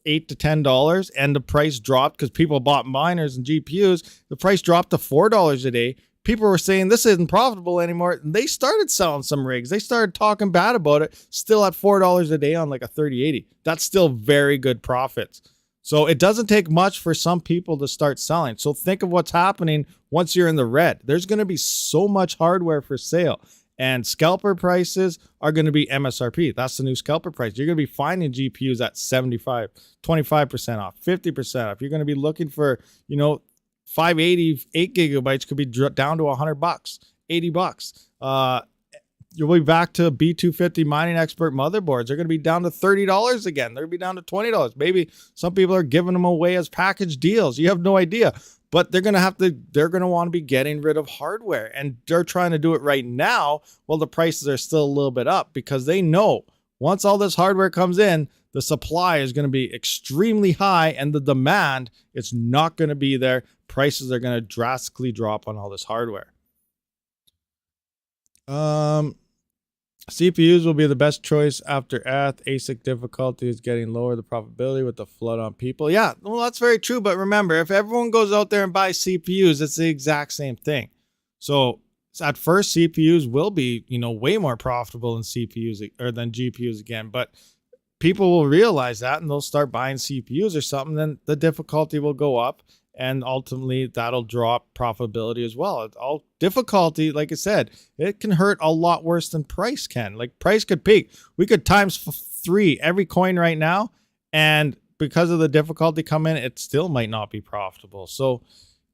$8 to $10, and the price dropped because people bought miners and GPUs. The price dropped to $4 a day. People were saying this isn't profitable anymore. And they started selling some rigs. They started talking bad about it, still at $4 a day on like a 3080. That's still very good profits. So it doesn't take much for some people to start selling. So think of what's happening once you're in the red. There's going to be so much hardware for sale. And scalper prices are going to be MSRP. That's the new scalper price. You're going to be finding GPUs at 75, 25% off, 50% off. You're going to be looking for, you know, 580, 8 gigabytes could be down to $100, $80. You'll be back to B250 mining expert motherboards. They're going to be down to $30 again. They're going to be down to $20. Maybe some people are giving them away as package deals. You have no idea. But they're going to want to be getting rid of hardware. And they're trying to do it right now while the prices are still a little bit up, because they know once all this hardware comes in, the supply is going to be extremely high and the demand is not going to be there. Prices are going to drastically drop on all this hardware. CPUs will be the best choice after ASIC difficulty is getting lower. The profitability with the flood on people. Yeah, well, that's very true. But remember, if everyone goes out there and buys CPUs, it's the exact same thing. So at first, CPUs will be, you know, way more profitable than CPUs or than GPUs again. But people will realize that and they'll start buying CPUs or something. Then the difficulty will go up. And ultimately, that'll drop profitability as well. All difficulty, like I said, it can hurt a lot worse than price can. Like, price could peak. We could times 3 every coin right now. And because of the difficulty come in, it still might not be profitable. So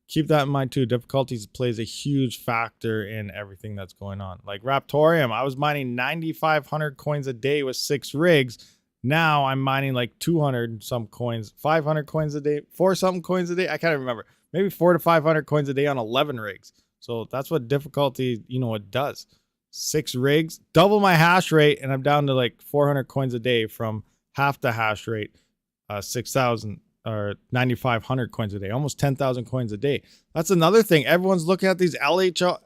keep that in mind too. Difficulties plays a huge factor in everything that's going on. Like Raptorium, I was mining 9,500 coins a day with 6 rigs. Now I'm mining like 200 some coins, 500 coins a day, 4 something coins a day. I can't even remember. Maybe 400 to 500 coins a day on 11 rigs. So that's what difficulty, you know, it does. 6 rigs, double my hash rate, and I'm down to like 400 coins a day from half the hash rate, 6,000 or 9,500 coins a day, almost 10,000 coins a day. That's another thing. Everyone's looking at these LHR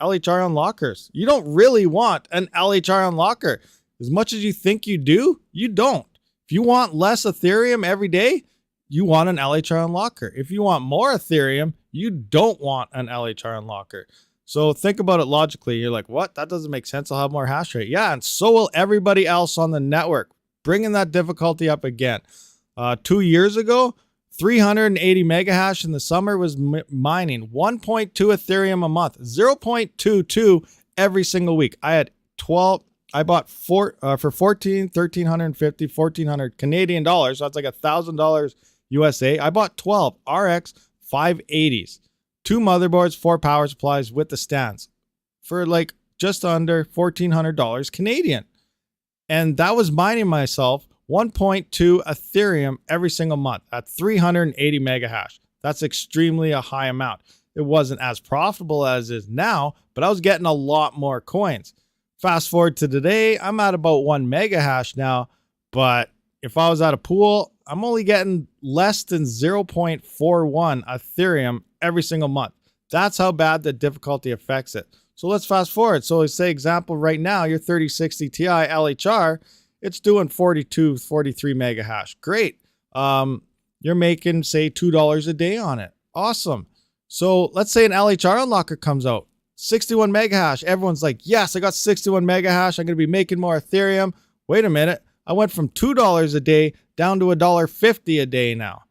unlockers. You don't really want an LHR unlocker. As much as you think you do, you don't. If you want less Ethereum every day, you want an LHR unlocker. If you want more Ethereum, you don't want an LHR unlocker. So think about it logically. You're like, what? That doesn't make sense. I'll have more hash rate. Yeah, and so will everybody else on the network. Bringing that difficulty up again. 2 years ago, 380 mega hash in the summer was mining 1.2 Ethereum a month, 0.22 every single week. I had 12. I bought 4 for 1,350, 1,400 Canadian dollars. So that's like $1,000 USA. I bought 12 RX 580s, 2 motherboards, 4 power supplies with the stands for like just under $1,400 Canadian. And that was mining myself 1.2 Ethereum every single month at 380 mega hash. That's extremely a high amount. It wasn't as profitable as it is now, but I was getting a lot more coins. Fast forward to today, I'm at about 1 mega hash now, but if I was at a pool, I'm only getting less than 0.41 Ethereum every single month. That's how bad the difficulty affects it. So let's fast forward. So let's say example right now, your 3060 Ti LHR, it's doing 42, 43 mega hash. Great. You're making say $2 a day on it. Awesome. So let's say an LHR unlocker comes out, 61 mega hash. Everyone's like, yes, I got 61 mega hash. I'm going to be making more Ethereum. Wait a minute. I went from $2 a day down to $1.50 a day now.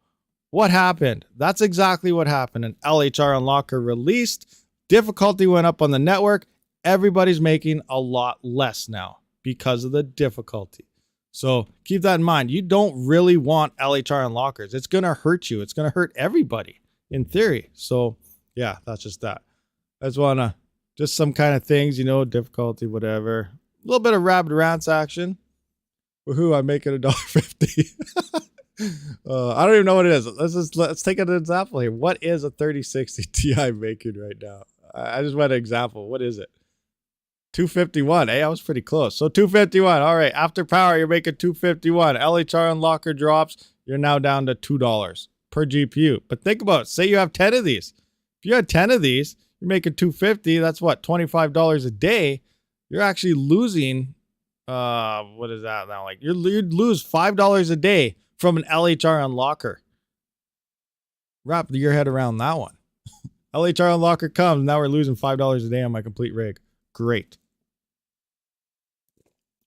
What happened? That's exactly what happened. An LHR unlocker released. Difficulty went up on the network. Everybody's making a lot less now because of the difficulty. So keep that in mind. You don't really want LHR unlockers. It's going to hurt you. It's going to hurt everybody in theory. So yeah, that's just that. I just want to, just some kind of things, you know, difficulty, whatever. A little bit of Rabid rants action. Woohoo, I'm making $1.50. I don't even know what it is. Let's take an example here. What is a 3060 Ti making right now? I just went an example. What is it? 251. Hey, I was pretty close. So 251. All right. After power, you're making 251. LHR unlocker drops. You're now down to $2 per GPU. But think about it. Say you have 10 of these. If you had 10 of these, you're making 250. That's what? $25 a day. You're actually losing. What is that now? Like you'd lose $5 a day from an LHR unlocker. Wrap your head around that one. LHR unlocker comes. Now we're losing $5 a day on my complete rig. Great.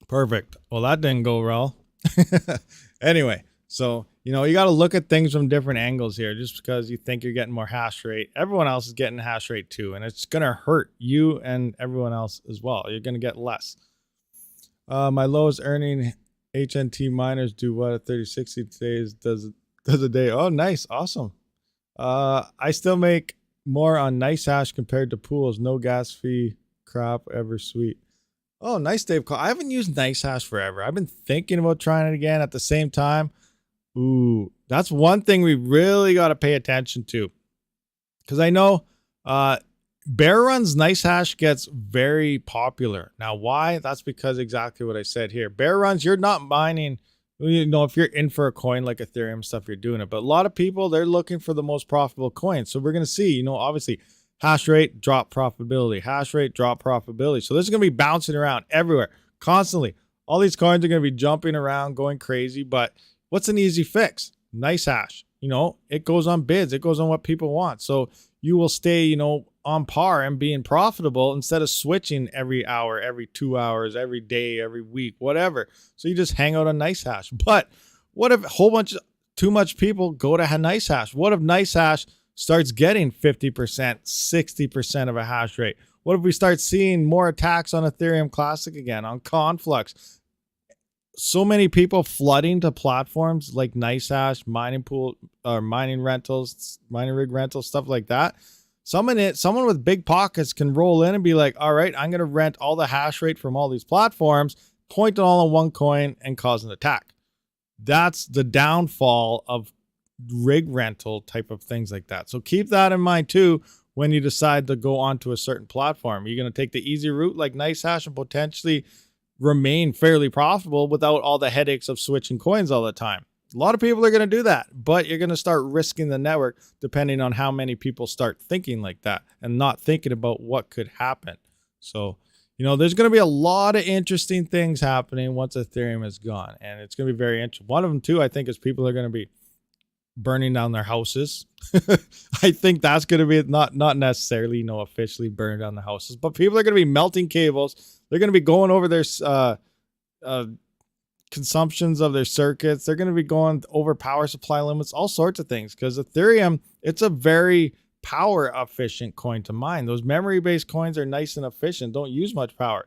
Perfect. Well, that didn't go well. Anyway, so, you know, you got to look at things from different angles here. Just because you think you're getting more hash rate, everyone else is getting hash rate too. And it's going to hurt you and everyone else as well. You're going to get less. My lowest earning HNT miners do what a 3060 days does a day. Oh, nice. Awesome. I still make more on nice hash compared to pools. No gas fee crap ever sweet. Oh, nice, Dave. I haven't used nice hash forever. I've been thinking about trying it again at the same time. Ooh, that's one thing we really got to pay attention to. Because I know Bear Run's nice hash gets very popular. Now, why? That's because exactly what I said here. Bear Runs, you're not mining, you know, if you're in for a coin like Ethereum stuff, you're doing it. But a lot of people, they're looking for the most profitable coin. So we're going to see, you know, obviously hash rate, drop profitability, hash rate, drop profitability. So this is going to be bouncing around everywhere constantly. All these coins are going to be jumping around, going crazy. But what's an easy fix? Nice hash. You know, it goes on bids. It goes on what people want. So you will stay, you know, on par and being profitable instead of switching every hour, every 2 hours, every day, every week, whatever. So you just hang out on nice hash. But what if a whole bunch, too much people go to nice hash? What if nice hash starts getting 50%, 60% of a hash rate? What if we start seeing more attacks on Ethereum Classic again, on Conflux? So many people flooding to platforms like nice hash, mining pool, or mining rentals, mining rig rentals, stuff like that. Someone with big pockets can roll in and be like, all right, I'm going to rent all the hash rate from all these platforms, point it all on one coin and cause an attack. That's the downfall of rig rental type of things like that. So keep that in mind too when you decide to go onto a certain platform. You're going to take the easy route like nice hash and potentially remain fairly profitable without all the headaches of switching coins all the time. A lot of people are going to do that, but you're going to start risking the network depending on how many people start thinking like that and not thinking about what could happen. So, you know, there's going to be a lot of interesting things happening once Ethereum is gone, and it's going to be very interesting. One of them too, I think, is people are going to be burning down their houses. I think that's going to be not necessarily, you know, officially burning down the houses, but people are going to be melting cables. They're going to be going over their consumptions of their circuits. They're going to be going over power supply limits, all sorts of things, because Ethereum, it's a very power efficient coin to mine. Those memory based coins are nice and efficient, don't use much power,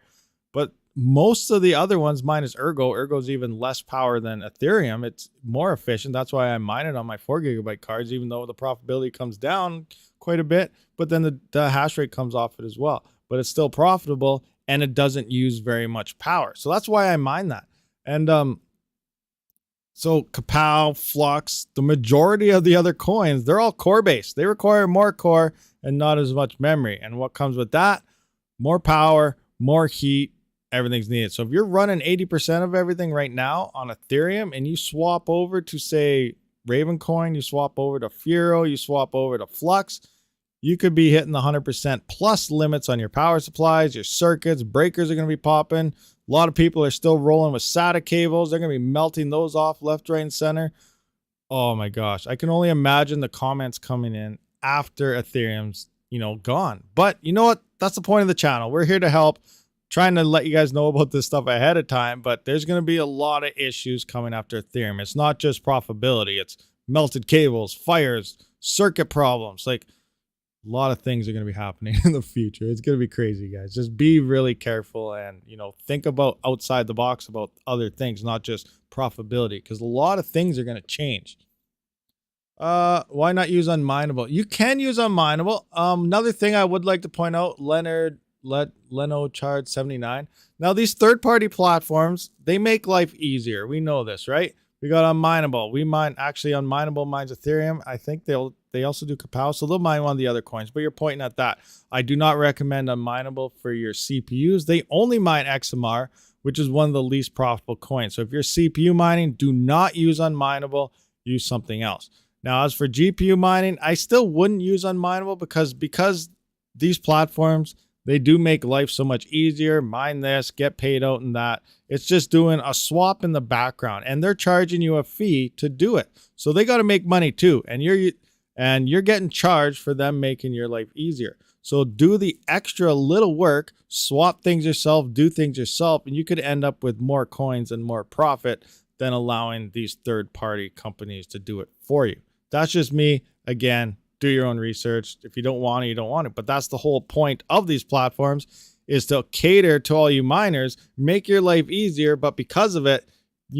but most of the other ones, minus Ergo's even less power than Ethereum. It's more efficient. That's why I mine it on my 4 GB cards, even though the profitability comes down quite a bit, but then the hash rate comes off it as well, but it's still profitable and it doesn't use very much power. So that's why I mine that. And So Kapow, Flux, the majority of the other coins, they're all core based. They require more core and not as much memory. And what comes with that? More power, more heat, everything's needed. So if you're running 80% of everything right now on Ethereum and you swap over to, say, Ravencoin, you swap over to Furo, you swap over to Flux, you could be hitting the 100% plus limits on your power supplies, your circuits, breakers are going to be popping. A lot of people are still rolling with SATA cables. They're going to be melting those off left, right, and center. Oh my gosh. I can only imagine the comments coming in after Ethereum's, gone. But you know what? That's the point of the channel. We're here to help, trying to let you guys know about this stuff ahead of time, but there's going to be a lot of issues coming after Ethereum. It's not just profitability. It's melted cables, fires, circuit problems. Like, a lot of things are going to be happening in the future. It's going to be crazy, guys. Just be really careful and, think about outside the box about other things, not just profitability, because a lot of things are going to change. Why not use unmineable? You can use unmineable. Another thing I would like to point out, LHR 79. Now, these third-party platforms, they make life easier. We know this, right? We got unmineable. We mine, actually, unmineable mines Ethereum. I think they also do Kapow, so they'll mine one of the other coins, but you're pointing at that. I do not recommend unmineable for your CPUs. They only mine XMR, which is one of the least profitable coins. So if you're CPU mining, do not use unmineable, use something else. Now, as for GPU mining, I still wouldn't use unmineable because these platforms, they do make life so much easier. Mine this, get paid out in that. It's just doing a swap in the background, and they're charging you a fee to do it. So they got to make money too, and you're getting charged for them making your life easier. So do the extra little work, swap things yourself, do things yourself, and you could end up with more coins and more profit than allowing these third-party companies to do it for you. That's just me. Again, do your own research. If you don't want it, you don't want it. But that's the whole point of these platforms, is to cater to all you miners, make your life easier. But because of it,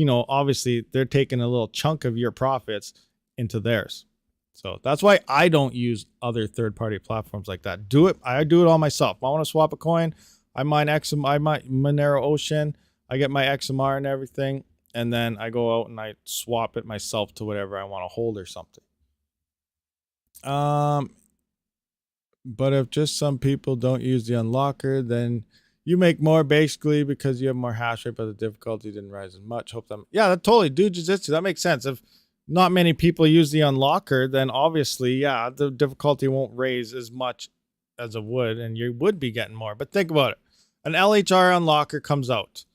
obviously they're taking a little chunk of your profits into theirs. So that's why I don't use other third-party platforms like that. I do it all myself. If I want to swap a coin, I mine Monero Ocean. I get my XMR and everything. And then I go out and I swap it myself to whatever I want to hold or something. But if just some people don't use the unlocker, then you make more basically because you have more hash rate, but the difficulty didn't rise as much. Yeah, that totally, dude, jiu-jitsu, that makes sense. If not many people use the unlocker, then obviously, yeah, the difficulty won't raise as much as it would, and you would be getting more. But think about it. An LHR unlocker comes out.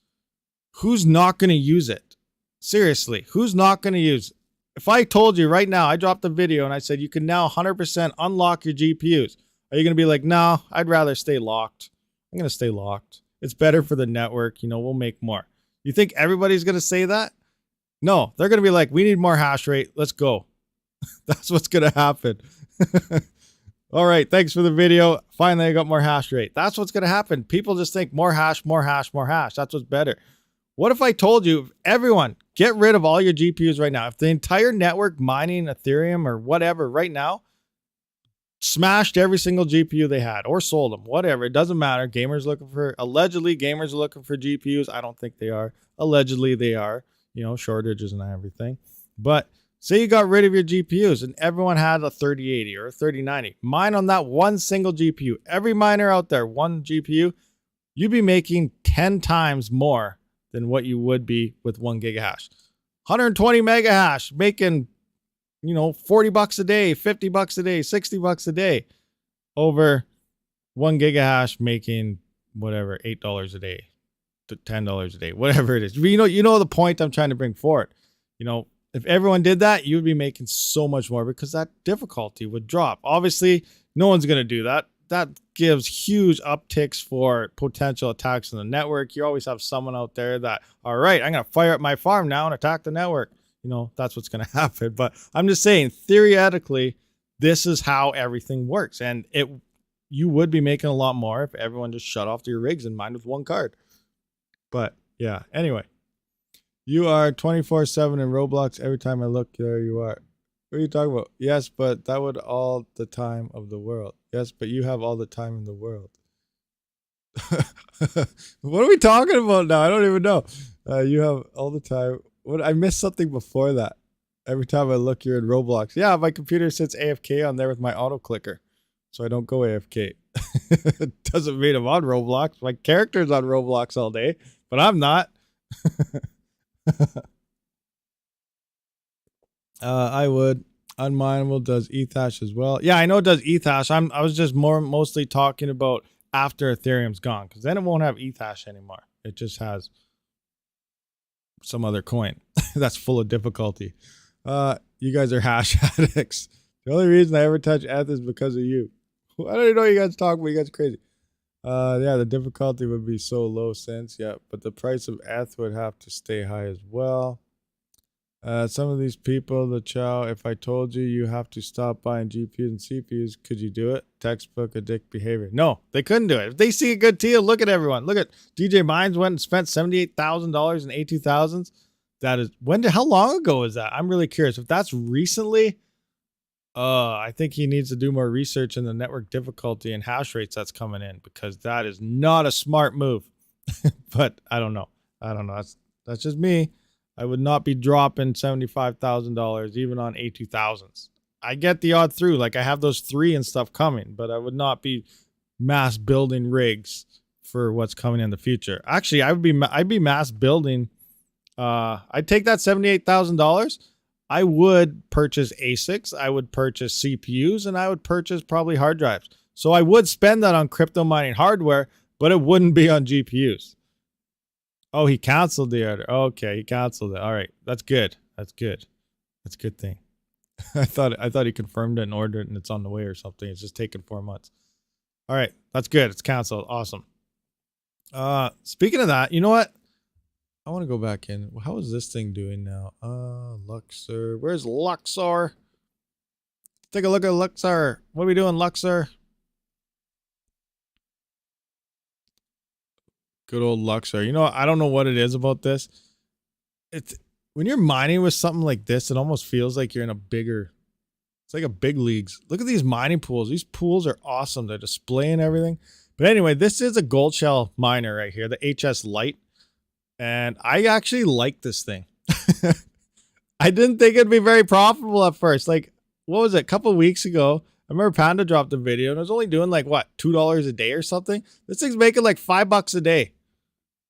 Who's not going to use it? Seriously, who's not going to use it? If I told you right now, I dropped a video and I said you can now 100% unlock your GPUs, are you going to be like, no, I'd rather stay locked? I'm going to stay locked. It's better for the network. We'll make more. You think everybody's going to say that? No, they're going to be like, we need more hash rate. Let's go. That's what's going to happen. All right. Thanks for the video. Finally, I got more hash rate. That's what's going to happen. People just think more hash, more hash, more hash. That's what's better. What if I told you, everyone, get rid of all your GPUs right now? If the entire network mining Ethereum or whatever right now smashed every single GPU they had or sold them, whatever, it doesn't matter. Allegedly, gamers are looking for GPUs. I don't think they are. Allegedly, they are, shortages and everything. But say you got rid of your GPUs and everyone had a 3080 or a 3090. Mine on that one single GPU. Every miner out there, one GPU, you'd be making 10 times more than what you would be with 1 gigahash. 120 mega hash, making, $40 a day, $50 a day, $60 a day, over 1 gigahash making whatever, $8 a day to $10 a day, whatever it is. You know the point I'm trying to bring forward. If everyone did that, you would be making so much more because that difficulty would drop. Obviously, no one's going to do that. That gives huge upticks for potential attacks on the network. You always have someone out there that, all right, I'm going to fire up my farm now and attack the network. That's what's going to happen. But I'm just saying, theoretically, this is how everything works. And you would be making a lot more if everyone just shut off their rigs and mined with one card. But yeah, anyway, you are 24/7 in Roblox. Every time I look, there you are. What are you talking about? Yes, but that would all the time of the world. Yes, but you have all the time in the world. What are we talking about now? I don't even know. You have all the time. What I missed something before that. Every time I look, you're in Roblox. Yeah, my computer sits AFK on there with my auto clicker, so I don't go AFK. It doesn't mean I'm on Roblox. My character's on Roblox all day, but I'm not. I would. Unmineable does Ethash as well. Yeah, I know it does Ethash. I was just mostly talking about after Ethereum's gone, because then it won't have Ethash anymore. It just has some other coin that's full of difficulty. You guys are hash addicts. The only reason I ever touch ETH is because of you. I don't even know what you guys talk about. You guys are crazy. Yeah, the difficulty would be so low since, yeah, but the price of ETH would have to stay high as well. Some of these people, the chow, if I told you you have to stop buying GPUs and CPUs, could you do it? Textbook addict behavior. No, they couldn't do it. If they see a good deal, look at everyone. Look at DJ Mines went and spent $78,000 in A2000s. That is, how long ago is that? I'm really curious. If that's recently, I think he needs to do more research in the network difficulty and hash rates that's coming in, because that is not a smart move. But I don't know. That's just me. I would not be dropping $75,000 even on A2000s. I get the odd through, like I have those 3 and stuff coming, but I would not be mass building rigs for what's coming in the future. Actually, I'd be mass building. I'd take that $78,000. I would purchase ASICs, I would purchase CPUs, and I would purchase probably hard drives. So I would spend that on crypto mining hardware, but it wouldn't be on GPUs. Oh, he canceled the order. Okay, he canceled it. All right, that's good. That's good. That's a good thing. I thought he confirmed it and ordered it and it's on the way or something. It's just taken 4 months. All right, that's good. It's canceled. Awesome. Speaking of that, you know what? I want to go back in. How is this thing doing now? Luxor. Where's Luxor? Take a look at Luxor. What are we doing, Luxor? Good old Luxor. You know, I don't know what it is about this. It's when you're mining with something like this, it almost feels like you're in it's like a big leagues. Look at these mining pools. These pools are awesome. They're displaying everything. But anyway, this is a gold shell miner right here, the HS Lite. And I actually like this thing. I didn't think it'd be very profitable at first. Like, what was it? A couple of weeks ago, I remember Panda dropped a video and it was only doing like, what, $2 a day or something? This thing's making like $5 a day.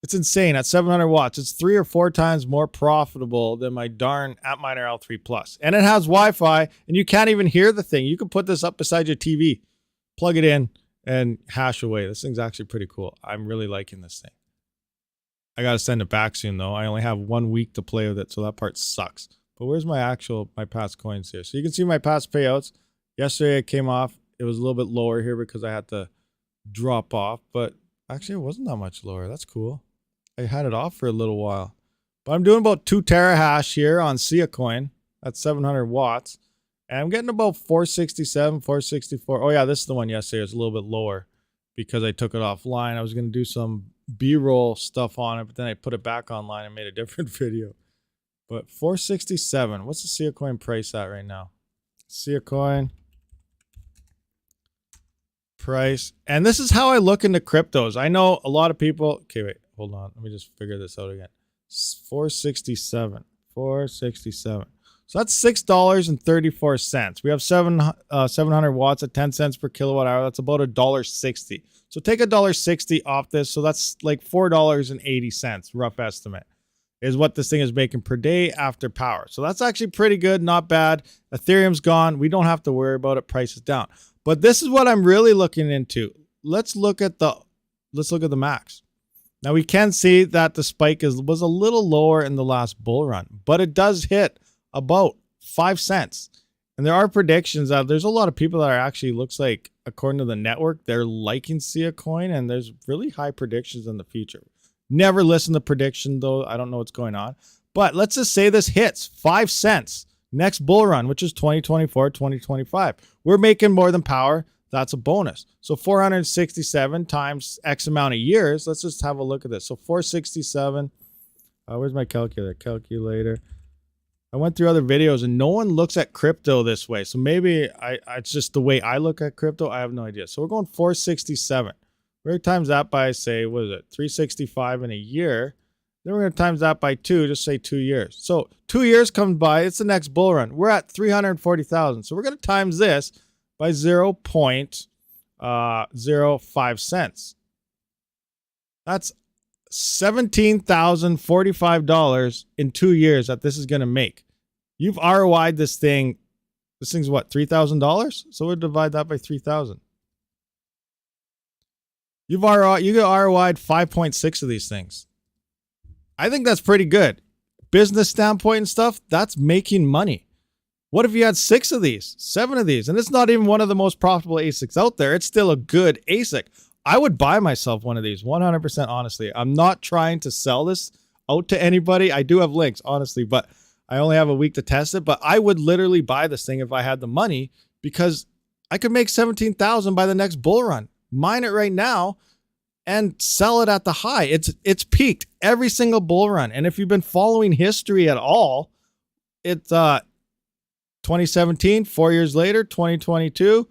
It's insane. At 700 watts, it's 3 or 4 times more profitable than my darn Antminer L3 Plus. And it has Wi-Fi, and you can't even hear the thing. You can put this up beside your TV, plug it in, and hash away. This thing's actually pretty cool. I'm really liking this thing. I got to send it back soon, though. I only have 1 week to play with it, so that part sucks. But where's my past coins here? So you can see my past payouts. Yesterday, it came off. It was a little bit lower here because I had to drop off, but actually, it wasn't that much lower. That's cool. I had it off for a little while, but I'm doing about 2 terahash here on Sia coin. That's 700 watts, and I'm getting about 467, 464. Oh yeah, this is the one yesterday. It's a little bit lower because I took it offline. I was going to do some B-roll stuff on it, but then I put it back online and made a different video. But 467. What's the Sia coin price at right now? Sia coin price, and this is how I look into cryptos. I know a lot of people. Okay, wait. Hold on. Let me just figure this out again. 467. 467. So that's $6.34. We have 700 watts at 10 cents per kilowatt hour. That's about $1.60. So take $1.60 off this. So that's like $4.80, rough estimate, is what this thing is making per day after power. So that's actually pretty good, not bad. Ethereum's gone. We don't have to worry about it. Price is down. But this is what I'm really looking into. Let's look at the max. Now we can see that the spike was a little lower in the last bull run, but it does hit about 5 cents. And there are predictions that there's a lot of people that are actually, looks like, according to the network, they're liking Sia coin, and there's really high predictions in the future. Never listen to prediction though. I don't know what's going on. But let's just say this hits 5 cents next bull run, which is 2024, 2025. We're making more than power. That's a bonus. So 467 times X amount of years. Let's just have a look at this. So 467. Where's my calculator? I went through other videos and no one looks at crypto this way. So maybe it's just the way I look at crypto. I have no idea. So we're going 467. We're times that by, say, what is it? 365 in a year. Then we're going to times that by 2, just say 2 years. So 2 years comes by, it's the next bull run. We're at 340,000. So we're going to times this by 0.05 cents. That's $17,045 in 2 years that this is going to make. You've ROI'd this thing. This thing's what, $3,000? So we'll divide that by 3,000. You get ROI'd 5.6 of these things. I think that's pretty good. Business standpoint and stuff, that's making money. What if you had 6 of these, 7 of these? And it's not even one of the most profitable ASICs out there. It's still a good ASIC. I would buy myself one of these 100% honestly. I'm not trying to sell this out to anybody. I do have links, honestly, but I only have a week to test it. But I would literally buy this thing if I had the money because I could make 17,000 by the next bull run. Mine it right now and sell it at the high. It's peaked every single bull run. And if you've been following history at all, it's 2017, 4 years later, 2022,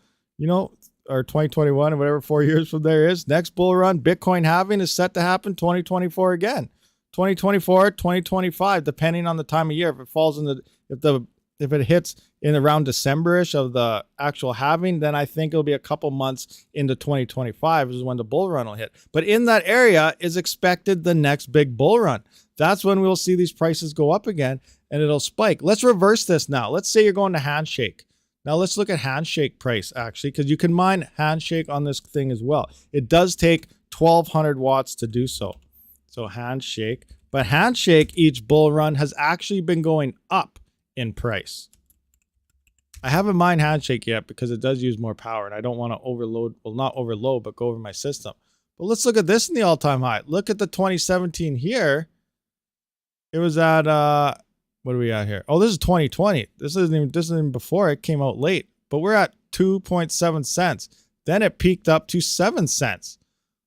or 2021 or whatever 4 years from there is. Next bull run, Bitcoin halving is set to happen 2024 again. 2024, 2025, depending on the time of year. If it falls in if it hits in around December-ish of the actual halving, then I think it'll be a couple months into 2025 is when the bull run will hit. But in that area is expected the next big bull run. That's when we'll see these prices go up again and it'll spike. Let's reverse this now. Let's say you're going to Handshake. Now let's look at Handshake price actually, because you can mine Handshake on this thing as well. It does take 1,200 watts to do so. So Handshake, but Handshake each bull run has actually been going up in price. I haven't mined Handshake yet because it does use more power and I don't want to overload, well not overload, but go over my system. But let's look at this in the all-time high. Look at the 2017 here. It was at, what are we at here? Oh, this is 2020. This isn't even before it came out late, but we're at 2.7 cents. Then it peaked up to 7 cents.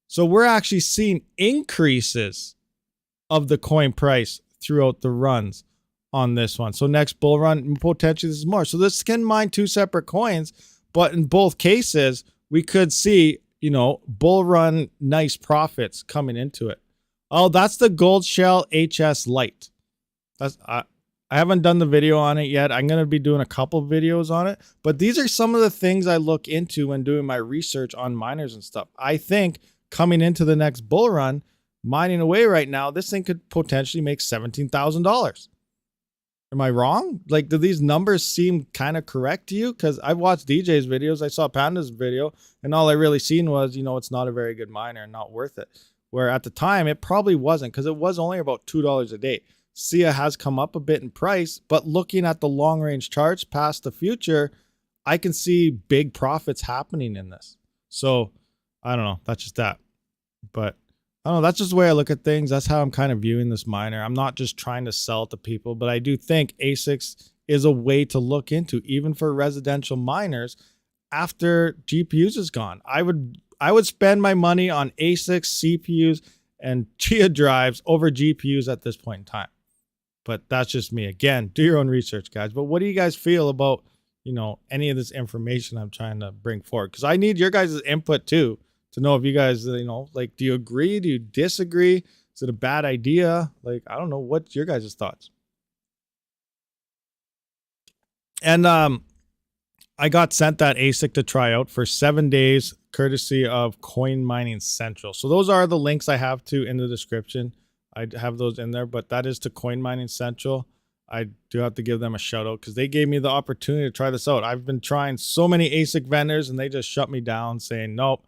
So we're actually seeing increases of the coin price throughout the runs on this one. So next bull run, potentially this is more. So this can mine 2 separate coins, but in both cases, we could see, bull run nice profits coming into it. Oh, that's the Gold Shell HS Lite. That's I haven't done the video on it yet. I'm going to be doing a couple videos on it, but these are some of the things I look into when doing my research on miners and stuff. I think coming into the next bull run, mining away right now, this thing could potentially make $17,000. Am I wrong? Like, do these numbers seem kind of correct to you? Because I've watched DJ's videos. I saw Panda's video, and all I really seen was, it's not a very good miner and not worth it. Where at the time, it probably wasn't because it was only about $2 a day. SIA has come up a bit in price, but looking at the long-range charts past the future, I can see big profits happening in this. So, I don't know. That's just that. But I don't know. That's just the way I look at things. That's how I'm kind of viewing this miner. I'm not just trying to sell it to people, but I do think ASICs is a way to look into, even for residential miners after GPUs is gone. I would spend my money on ASICs, CPUs, and Chia drives over GPUs at this point in time. But that's just me. Again, do your own research, guys. But what do you guys feel about, any of this information I'm trying to bring forward? Because I need your guys' input too to know if you guys, do you agree? Do you disagree? Is it a bad idea? Like, I don't know. What's your guys' thoughts? And I got sent that ASIC to try out for 7 days, courtesy of Coin Mining Central. So those are the links I have to in the description. I have those in there, but that is to Coin Mining Central. I do have to give them a shout out because they gave me the opportunity to try this out. I've been trying so many ASIC vendors and they just shut me down saying, nope,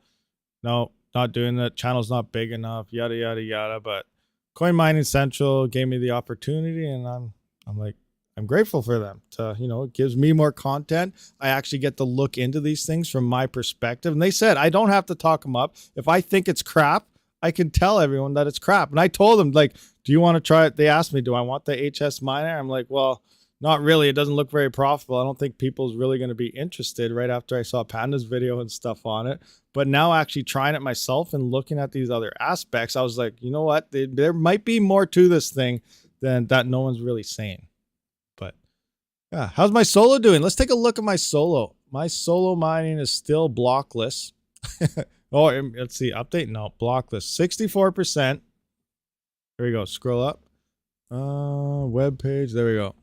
not doing that. Channel's not big enough, yada, yada, yada. But Coin Mining Central gave me the opportunity and I'm like, I'm grateful for them to, it gives me more content. I actually get to look into these things from my perspective. And they said, I don't have to talk them up. If I think it's crap, I can tell everyone that it's crap. And I told them, like, do you want to try it? They asked me, do I want the HS miner? I'm like, well, not really. It doesn't look very profitable. I don't think people's really going to be interested right after I saw Panda's video and stuff on it. But now actually trying it myself and looking at these other aspects, I was like, you know what? There might be more to this thing than that no one's really saying. But yeah, how's my solo doing? Let's take a look at my solo. My solo mining is still blockless. Oh, let's see. Update. No, blockless. 64%. There we go. Scroll up. Web page. There we go.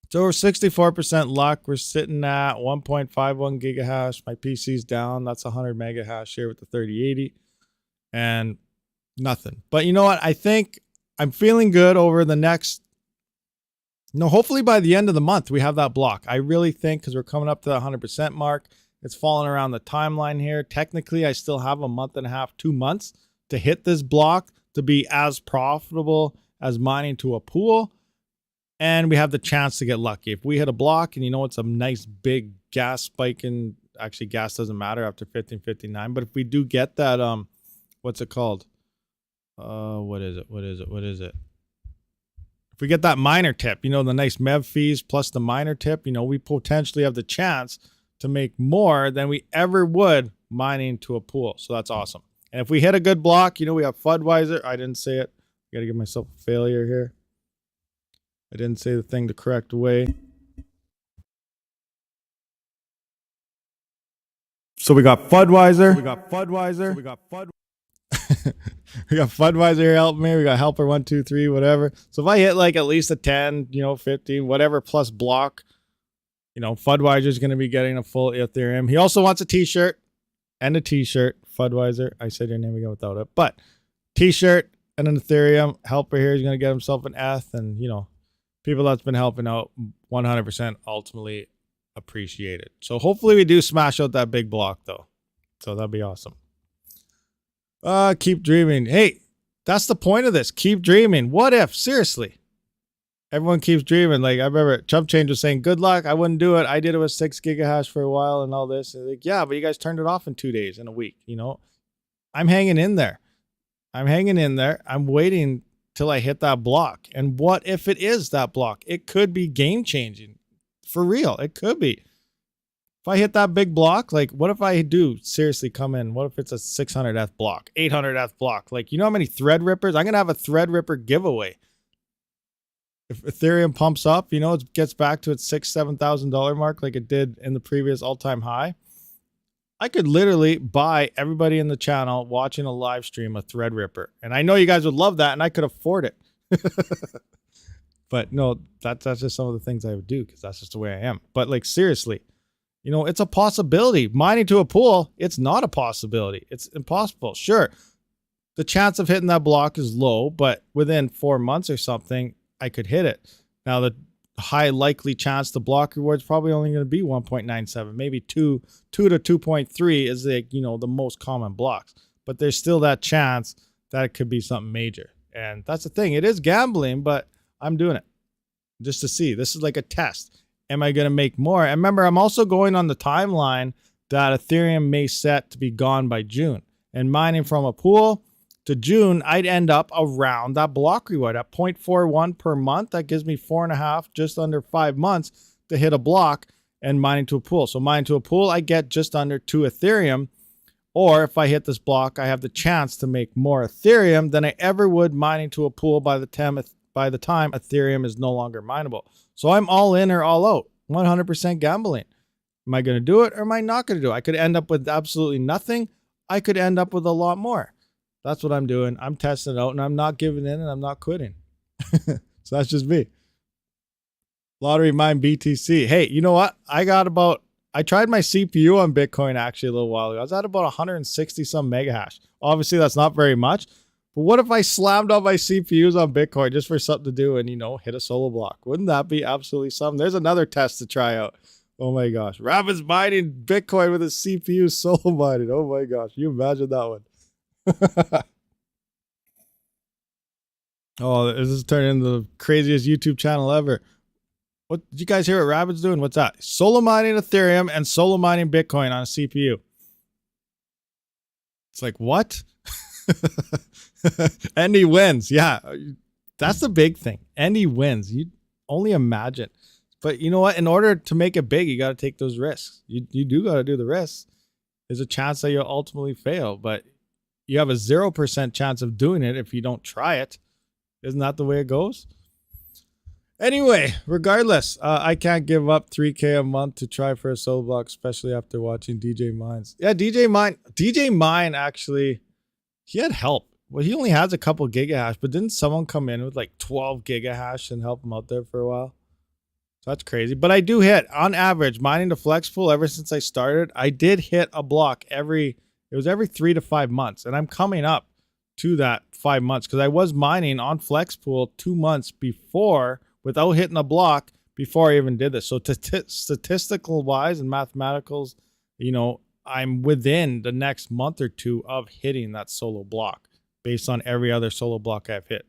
So we're 64% luck. We're sitting at 1.51 gigahash. My PC's down. That's 100 mega hash here with the 3080. And nothing. But you know what? I think I'm feeling good over the next, hopefully by the end of the month, we have that block. I really think because we're coming up to the 100% mark. It's falling around the timeline here. Technically, I still have a month and a half, 2 months to hit this block to be as profitable as mining to a pool. And we have the chance to get lucky. If we hit a block and it's a nice big gas spike in, actually gas doesn't matter after 1559. But if we do get that, what's it called? What is it? If we get that miner tip, the nice MEV fees plus the miner tip, we potentially have the chance to make more than we ever would mining to a pool. So that's awesome. And if we hit a good block, we have Fudweiser. I didn't say it. I got to give myself a failure here. I didn't say the thing the correct way. So we got Fudweiser. We got Fudweiser here helping me. We got helper 1, 2, 3, whatever. So if I hit like at least a 10, 15, whatever plus block, Fudweiser is going to be getting a full Ethereum. He also wants a t-shirt and a t-shirt. Fudweiser. I said your name again without it. But t-shirt and an Ethereum. Helper here is going to get himself an ETH. And, people that's been helping out 100% ultimately appreciate it. So hopefully we do smash out that big block though. So that'd be awesome. Keep dreaming. Hey, that's the point of this. Keep dreaming. What if? Seriously. Everyone keeps dreaming. Like I remember Chump Change was saying, good luck. I wouldn't do it. I did it with 6 gigahash for a while and all this. And like, yeah, but you guys turned it off in 2 days, in a week. I'm hanging in there. I'm waiting till I hit that block. And what if it is that block? It could be game changing. For real. It could be. If I hit that big block, like what if I do seriously come in? What if it's a 600 ETH block, 800 ETH block? Like, how many thread rippers? I'm going to have a thread ripper giveaway. If Ethereum pumps up, it gets back to its $6,000, $7,000 mark like it did in the previous all-time high. I could literally buy everybody in the channel watching a live stream a thread ripper. And I know you guys would love that and I could afford it. But no, that's just some of the things I would do because that's just the way I am. But like seriously, it's a possibility. Mining to a pool, it's not a possibility. It's impossible. Sure, the chance of hitting that block is low, but within 4 months or something, I could hit it. Now, the high likely chance the block reward is probably only going to be 1.97, maybe 2 to 2.3 is the most common blocks. But there's still that chance that it could be something major. And that's the thing. It is gambling, but I'm doing it just to see. This is like a test. Am I going to make more? And remember, I'm also going on the timeline that Ethereum may set to be gone by June. And mining from a pool to June, I'd end up around that block reward at 0.41 per month. That gives me 4.5, just under 5 months to hit a block and mining to a pool. So mining to a pool, I get just under 2 Ethereum. Or if I hit this block, I have the chance to make more Ethereum than I ever would mining to a pool by the time Ethereum is no longer mineable. So I'm all in or all out, 100% gambling. Am I going to do it or am I not going to do it? I could end up with absolutely nothing. I could end up with a lot more. That's what I'm doing. I'm testing it out and I'm not giving in and I'm not quitting. So that's just me. Lottery Mine BTC. Hey, you know what? I tried my CPU on Bitcoin actually a little while ago. I was at about 160 some mega hash. Obviously that's not very much, but what if I slammed on my CPUs on Bitcoin just for something to do and, hit a solo block? Wouldn't that be absolutely something? There's another test to try out. Oh my gosh. Rabid's mining Bitcoin with his CPU solo mining. Oh my gosh. You imagine that one. Oh, this is turning into the craziest YouTube channel ever. What did you guys hear what Rabid's doing? What's that? Solo mining Ethereum and solo mining Bitcoin on a CPU. It's like, what? And he wins. Yeah, that's the big thing. And he wins. You only imagine. But you know what? In order to make it big, you got to take those risks. You do got to do the risks. There's a chance that you'll ultimately fail, but you have a 0% chance of doing it if you don't try it. Isn't that the way it goes? Anyway, regardless, I can't give up 3K a month to try for a solo block, especially after watching DJ Mines. Yeah, DJ Mine actually, he had help. Well, he only has a couple gigahash, but didn't someone come in with like 12 gigahash and help him out there for a while? So that's crazy. But I do hit, on average, mining the flex pool ever since I started, I did hit a block every 3 to 5 months. And I'm coming up to that 5 months because I was mining on flex pool 2 months before without hitting a block before I even did this. So statistical wise and mathematicals, you know, I'm within the next month or two of hitting that solo block based on every other solo block I've hit.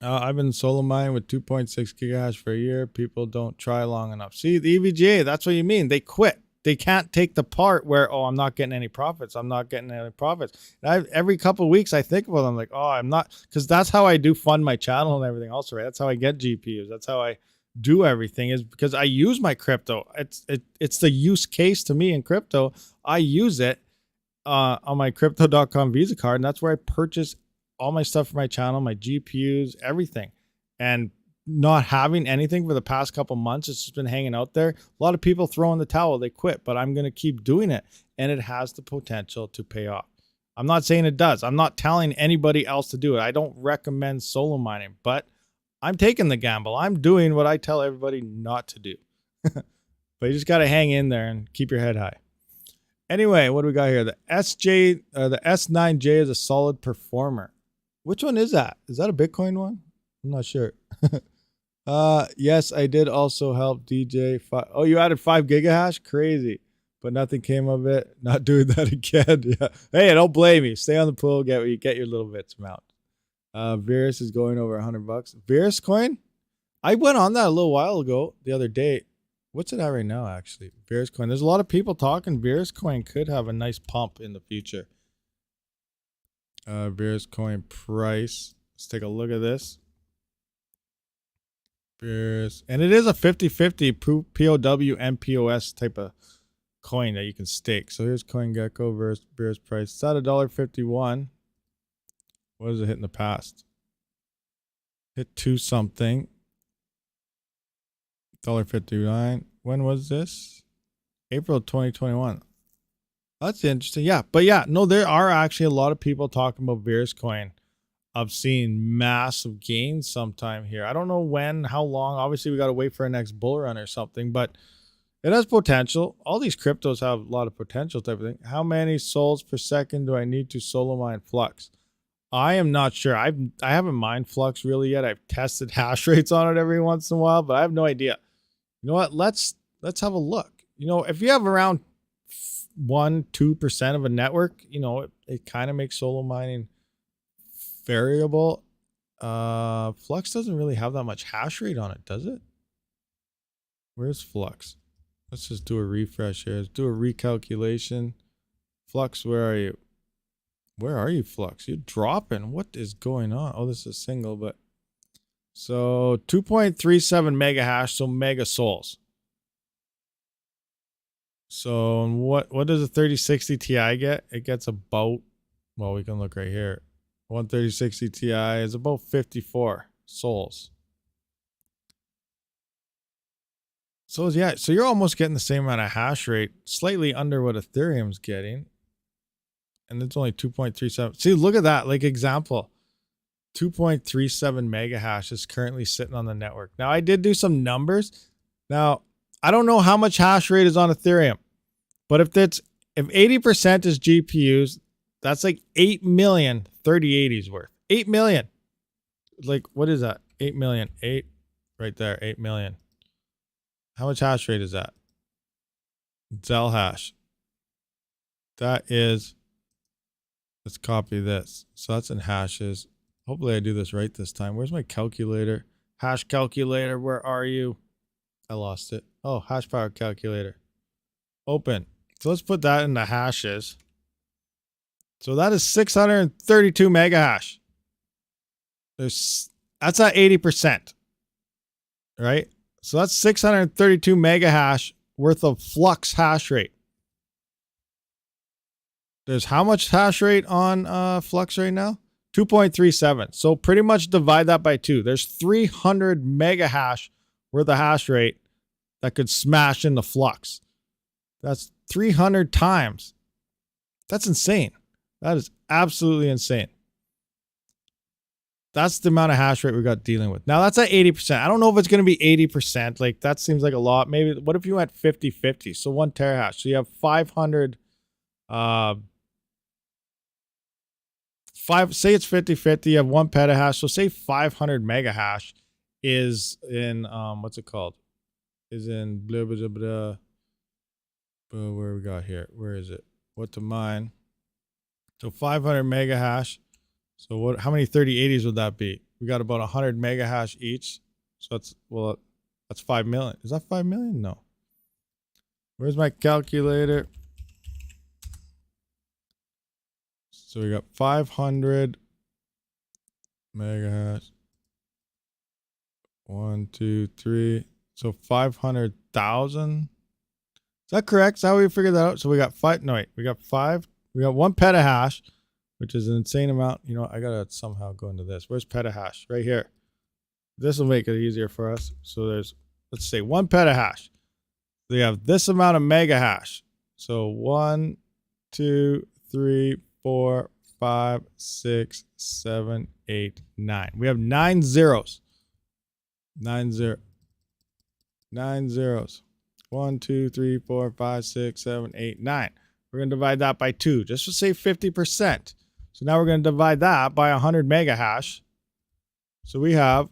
I've been solo mining with 2.6 gigahash for a year. People don't try long enough. See, the EVGA, that's what you mean. They quit. They can't take the part where, oh, I'm not getting any profits. I'm not getting any profits. And every couple of weeks I think about them like, oh, I'm not, because that's how I do fund my channel and everything else, right? That's how I get GPUs. That's how I do everything, is because I use my crypto. It's the use case to me in crypto. I use it on my crypto.com Visa card, and that's where I purchase all my stuff for my channel, my GPUs, everything. And not having anything for the past couple months, it's just been hanging out there. A lot of people throw in the towel, they quit, but I'm going to keep doing it, and it has the potential to pay off. I'm not saying it does. I'm not telling anybody else to do it. I don't recommend solo mining, but I'm taking the gamble. I'm doing what I tell everybody not to do. But you just got to hang in there and keep your head high. Anyway, what do we got here? The S9J is a solid performer. Which one is that? Is that a Bitcoin one? I'm not sure. Yes, I did also help DJ. Oh, you added 5 gigahash? Crazy. But nothing came of it. Not doing that again. Yeah. Hey, don't blame me. Stay on the pool. Get your little bits amount. Verus is going over $100. Veruscoin? I went on that a little while ago, the other day. What's it at right now, actually? Veruscoin. There's a lot of people talking Veruscoin could have a nice pump in the future. Veruscoin price. Let's take a look at this. And it is a 50-50 POW and POS type of coin that you can stake. So here's CoinGecko versus Verus price. It's at $1.51. What does it hit in the past? Hit 2 something. $1.59. When was this? April 2021. That's interesting. Yeah, but yeah, no, there are actually a lot of people talking about Veruscoin of seeing massive gains sometime here. I don't know when, how long. Obviously, we got to wait for a next bull run or something, but it has potential. All these cryptos have a lot of potential type of thing. How many souls per second do I need to solo mine Flux? I am not sure. I haven't mined Flux really yet. I've tested hash rates on it every once in a while, but I have no idea. You know what? Let's have a look. You know, if you have around 1-2% of a network, you know, it kind of makes solo mining variable. Flux doesn't really have that much hash rate on it, does it? Where's Flux? Let's just do a refresh here. Let's do a recalculation. Flux, where are you? Where are you, Flux? You're dropping. What is going on? Oh, this is a single, but so 2.37 mega hash, so mega souls. So what does a 3060 Ti get? It gets about, well, we can look right here. 13060 Ti is about 54 souls. So yeah, so you're almost getting the same amount of hash rate, slightly under what Ethereum's getting. And it's only 2.37. See, look at that. Like example, 2.37 mega hash is currently sitting on the network. Now I did do some numbers. Now, I don't know how much hash rate is on Ethereum, but if 80% is GPUs, that's like 8 million 3080s worth. 8 million. Like, what is that? 8 million. 8 right there. 8 million. How much hash rate is that? Zel hash. That is, let's copy this. So that's in hashes. Hopefully I do this right this time. Where's my calculator? Hash calculator, where are you? I lost it. Oh, hash power calculator. Open. So let's put that in the hashes. So that is 632 mega hash. That's at 80%. Right? So that's 632 mega hash worth of Flux hash rate. There's how much hash rate on Flux right now? 2.37. So pretty much divide that by 2. There's 300 mega hash worth of hash rate that could smash into Flux. That's 300 times. That's insane. That is absolutely insane. That's the amount of hash rate we got dealing with. Now that's at 80%. I don't know if it's going to be 80%. Like that seems like a lot. Maybe what if you went 50-50? So 1 terahash. So you have 500 say it's 50-50, you have 1 petahash. So say 500 mega hash is in what's it called? Is in blah blah blah blah. Where we got here? Where is it? What to mine? So 500 mega hash. So what? How many 3080s would that be? We got about 100 mega hash each. So that's 5 million. Is that 5 million? No. Where's my calculator? So we got 500 mega hash. 1, 2, 3. So 500,000. Is that correct? Is that how we figured that out? So we got 5. No, wait. We got 1 petahash, which is an insane amount. You know, I got to somehow go into this. Where's petahash? Right here. This will make it easier for us. So there's, let's say 1 petahash. We have this amount of mega hash. So 1, 2, 3, 4, 5, 6, 7, 8, 9. We have 9 zeros. 9 zeros. 1, 2, 3, 4, 5, 6, 7, 8, 9. We're going to divide that by 2, just to say 50%. So now we're going to divide that by 100 mega hash. So we have,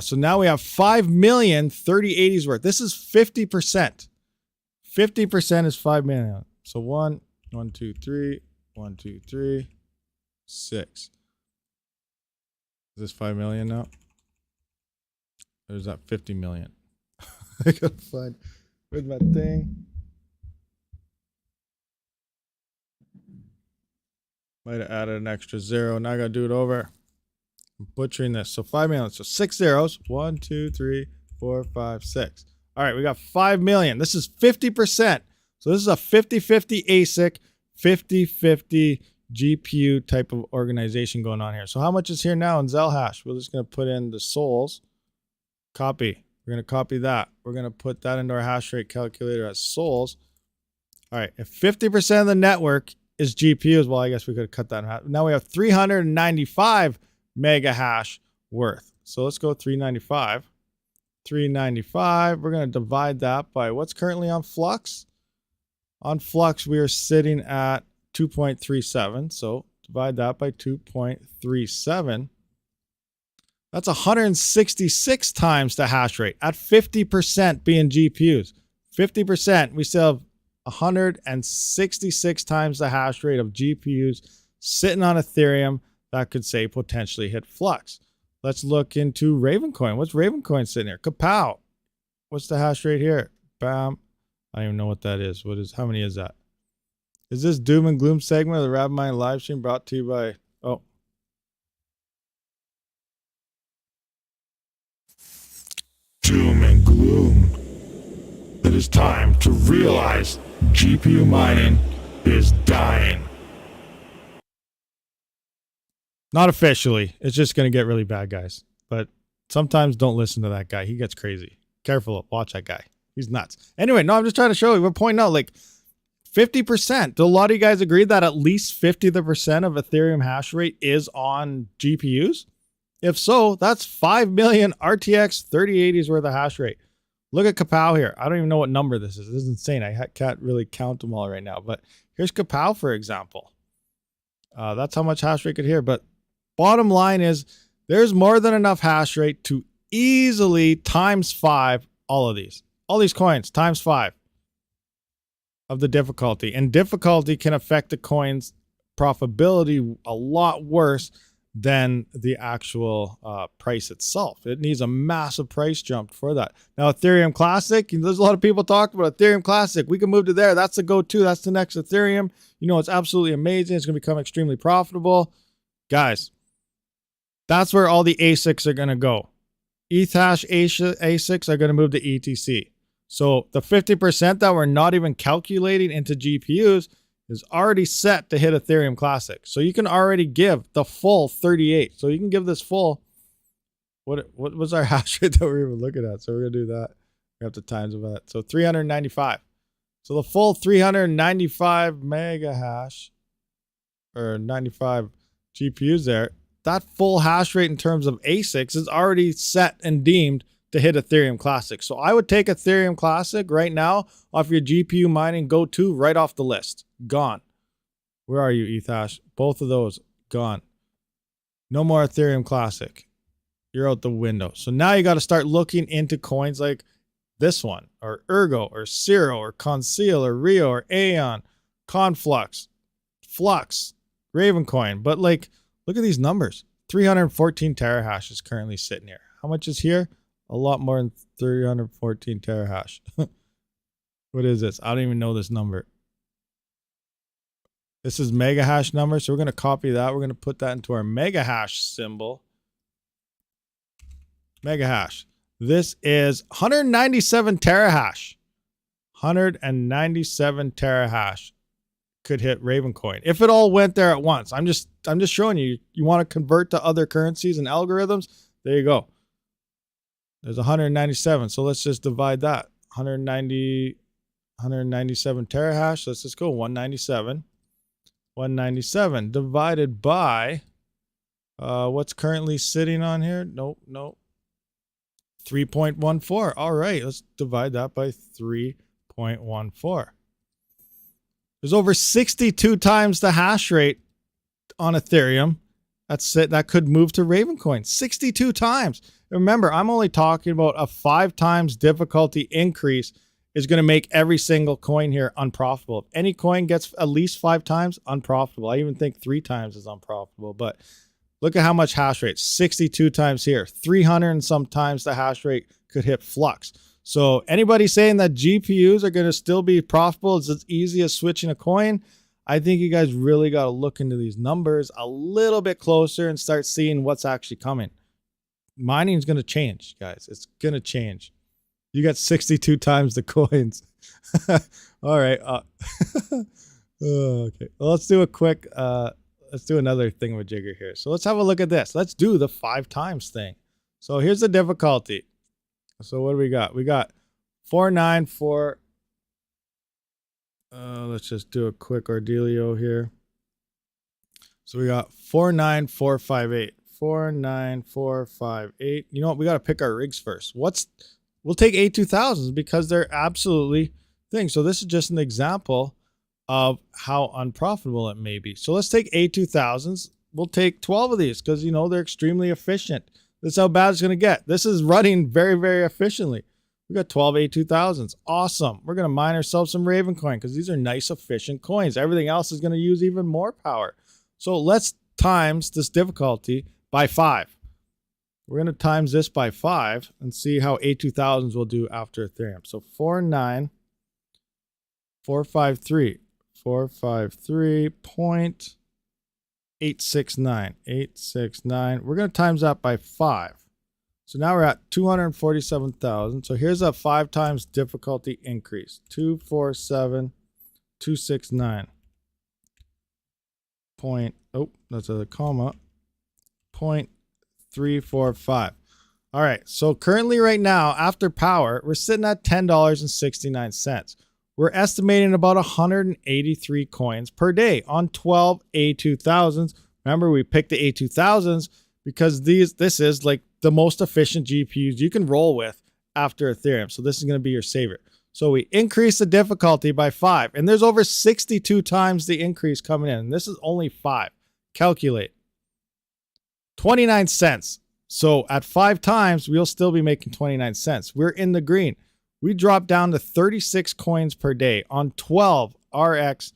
so now we have 5 million 3080s worth. This is 50%. 50% is 5 million. So 1, 2, 3, 1, 2, 3, 6. Is this 5 million now? Or is that 50 million? I gotta find, where's my thing? Might have added an extra 0. Now I gotta do it over. I'm butchering this. So 5 million. So 6 zeros. 1, 2, 3, 4, 5, 6. All right, we got 5 million. This is 50%. So this is a 50-50 ASIC, 50-50 GPU type of organization going on here. So how much is here now in Zelhash? We're just going to put in the souls. Copy. We're going to copy that. We're going to put that into our hash rate calculator as souls. All right. If 50% of the network is GPUs, well, I guess we could cut that in half. Now we have 395 mega hash worth. So let's go 395. 395. We're going to divide that by what's currently on Flux. On Flux, we are sitting at 2.37. So divide that by 2.37. That's 166 times the hash rate at 50% being GPUs. 50%, we still have 166 times the hash rate of GPUs sitting on Ethereum that could say potentially hit Flux. Let's look into Ravencoin. What's Ravencoin sitting here? Kapow. What's the hash rate here? Bam. I don't even know what that is. How many is that? Is this doom and gloom segment of the RabidMining live stream brought to you by, Doom and gloom. It is time to realize GPU mining is dying. Not officially. It's just going to get really bad, guys. But sometimes don't listen to that guy. He gets crazy. Careful. Watch that guy. He's nuts. Anyway, no, I'm just trying to show you. We're pointing out like 50%. Do a lot of you guys agree that at least 50% of Ethereum hash rate is on GPUs? If so, that's 5 million RTX 3080s worth of hash rate. Look at Kapow here. I don't even know what number this is. This is insane. I can't really count them all right now. But here's Kapow, for example. That's how much hash rate could hear. But bottom line is there's more than enough hash rate to easily times 5 all of these. All these coins times 5 of the difficulty. And difficulty can affect the coin's profitability a lot worse than the actual price itself. It needs a massive price jump for that. Now, Ethereum Classic, there's a lot of people talking about Ethereum Classic. We can move to there. That's the go-to. That's the next Ethereum. You know, it's absolutely amazing. It's going to become extremely profitable. Guys, that's where all the ASICs are going to go. ETHASH ASICs are going to move to ETC. So the 50% that we're not even calculating into GPUs is already set to hit Ethereum Classic. So you can already give the full 38. So you can give this full, what was our hash rate that we were even looking at? So we're going to do that. We have to times that. So 395. So the full 395 mega hash or 95 GPUs there, that full hash rate in terms of ASICs is already set and deemed to hit Ethereum Classic. So I would take Ethereum Classic right now off your GPU mining go-to right off the list. Gone. Where are you, ETHASH? Both of those gone. No more Ethereum Classic. You're out the window. So now you got to start looking into coins like this one, or Ergo, or Zero, or Conceal, or Rio, or Aeon, Conflux, Flux, Ravencoin. But like, look at these numbers. 314 terahash is currently sitting here. How much is here? A lot more than 314 terahash. What is this? I don't even know this number. This is mega hash number. So we're going to copy that. We're going to put that into our mega hash symbol. Mega hash. This is 197 terahash. 197 terahash could hit Ravencoin if it all went there at once. I'm just showing you. You want to convert to other currencies and algorithms? There you go. There's 197. So let's just divide that. 197 terahash. Let's just go 197. 197 divided by what's currently sitting on here? Nope. 3.14. All right, let's divide that by 3.14. There's over 62 times the hash rate on Ethereum. That's it. That could move to Ravencoin. 62 times. Remember, I'm only talking about a 5 times difficulty increase is going to make every single coin here unprofitable. If any coin gets at least 5 times, unprofitable. I even think 3 times is unprofitable. But look at how much hash rate. 62 times here. 300 and some times the hash rate could hit Flux. So anybody saying that GPUs are going to still be profitable, it's as easy as switching a coin, I think you guys really got to look into these numbers a little bit closer and start seeing what's actually coming. Mining is going to change, guys. It's going to change. You got 62 times the coins. All right. Okay. Well, let's do a quick, let's do another thing with Jigger here. So let's have a look at this. Let's do the 5 times thing. So here's the difficulty. So what do we got? We got 494. Let's just do a quick ordealio here. So we got 49458. 49458. You know what? We got to pick our rigs first. We'll take A2000s because they're absolutely things. So this is just an example of how unprofitable it may be. So let's take A2000s. We'll take 12 of these because, you know, they're extremely efficient. This is how bad it's going to get. This is running very, very efficiently. We got 12 A2000s. Awesome. We're going to mine ourselves some Ravencoin because these are nice, efficient coins. Everything else is going to use even more power. So let's times this difficulty by 5. We're going to times this by 5 and see how A2000s will do after Ethereum. So 49453. 453.869. 869. We're going to times that by 5. So now we're at 247,000. So here's a 5 times difficulty increase. 247,269. That's a comma. 0.345. All right. So currently right now, after power, we're sitting at $10.69. We're estimating about 183 coins per day on 12 A2000s. Remember, we picked the A2000s because this is like the most efficient GPUs you can roll with after Ethereum. So this is going to be your savior. So we increase the difficulty by 5, and there's over 62 times the increase coming in. And this is only 5. Calculate. 29 cents. So at 5 times, we'll still be making 29 cents. We're in the green. We drop down to 36 coins per day on 12 RX,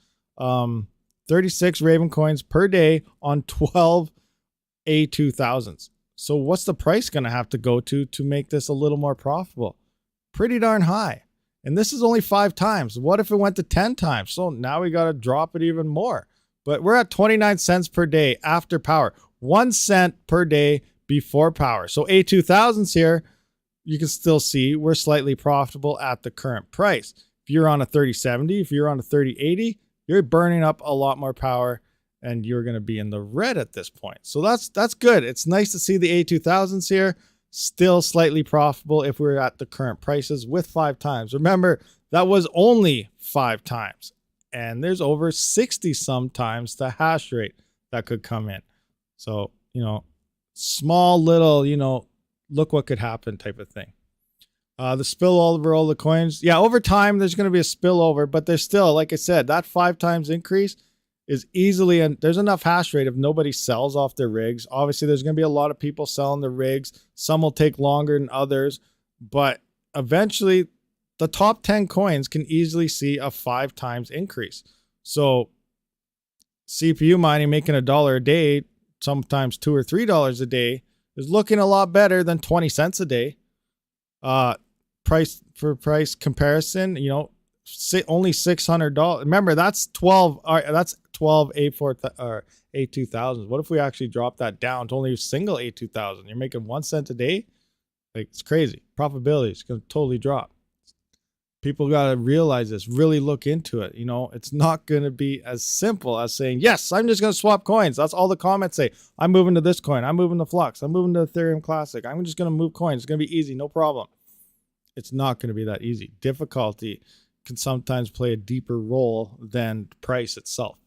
36 Raven coins per day on 12 A2000s. So what's the price going to have to go to make this a little more profitable? Pretty darn high. And this is only 5 times. What if it went to 10 times? So now we got to drop it even more. But we're at 29 cents per day after power. 1 cent per day before power. So A2000s here, you can still see we're slightly profitable at the current price. If you're on a 3070, if you're on a 3080, you're burning up a lot more power and you're going to be in the red at this point. So that's good. It's nice to see the A2000s here still slightly profitable if we're at the current prices with 5 times. Remember, that was only 5 times. and there's over 60 sometimes the hash rate that could come in. So, small little, look what could happen type of thing. The spillover, all the coins. Yeah, over time, there's going to be a spillover, but there's still, like I said, that 5 times increase is easily, and there's enough hash rate if nobody sells off their rigs. Obviously, there's going to be a lot of people selling their rigs. Some will take longer than others, but eventually the top 10 coins can easily see a 5 times increase. So CPU mining making $1 a day, sometimes $2 or $3 a day, is looking a lot better than 20 cents a day. Price comparison, only $600. Remember, that's 12 A4 or A2000s. What if we actually drop that down to only a single A2000? You're making 1 cent a day. Like, it's crazy. Profitability is going to totally drop. People got to realize this, really look into it. It's not going to be as simple as saying, yes, I'm just going to swap coins. That's all the comments say. I'm moving to this coin. I'm moving to Flux. I'm moving to Ethereum Classic. I'm just going to move coins. It's going to be easy. No problem. It's not going to be that easy. Difficulty can sometimes play a deeper role than price itself.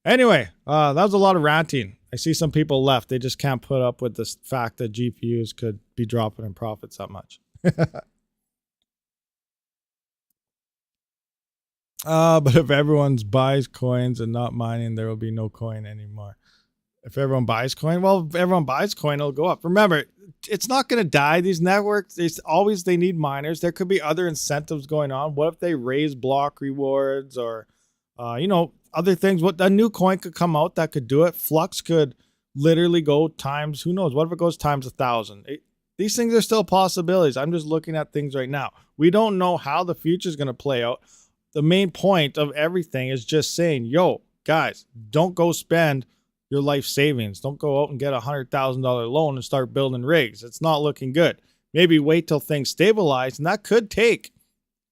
Anyway, that was a lot of ranting. I see some people left. They just can't put up with this fact that GPUs could be dropping in profits that much. But if everyone buys coins and not mining, there will be no coin anymore. If everyone buys coin, well, if everyone buys coin, it'll go up. Remember, it's not going to die. These networks, they need miners. There could be other incentives going on. What if they raise block rewards or, other things? What a new coin could come out that could do it. Flux could literally go times, who knows? What if it goes times 1,000? These things are still possibilities. I'm just looking at things right now. We don't know how the future is going to play out. The main point of everything is just saying, yo, guys, don't go spend your life savings. Don't go out and get a $100,000 loan and start building rigs. It's not looking good. Maybe wait till things stabilize, and that could take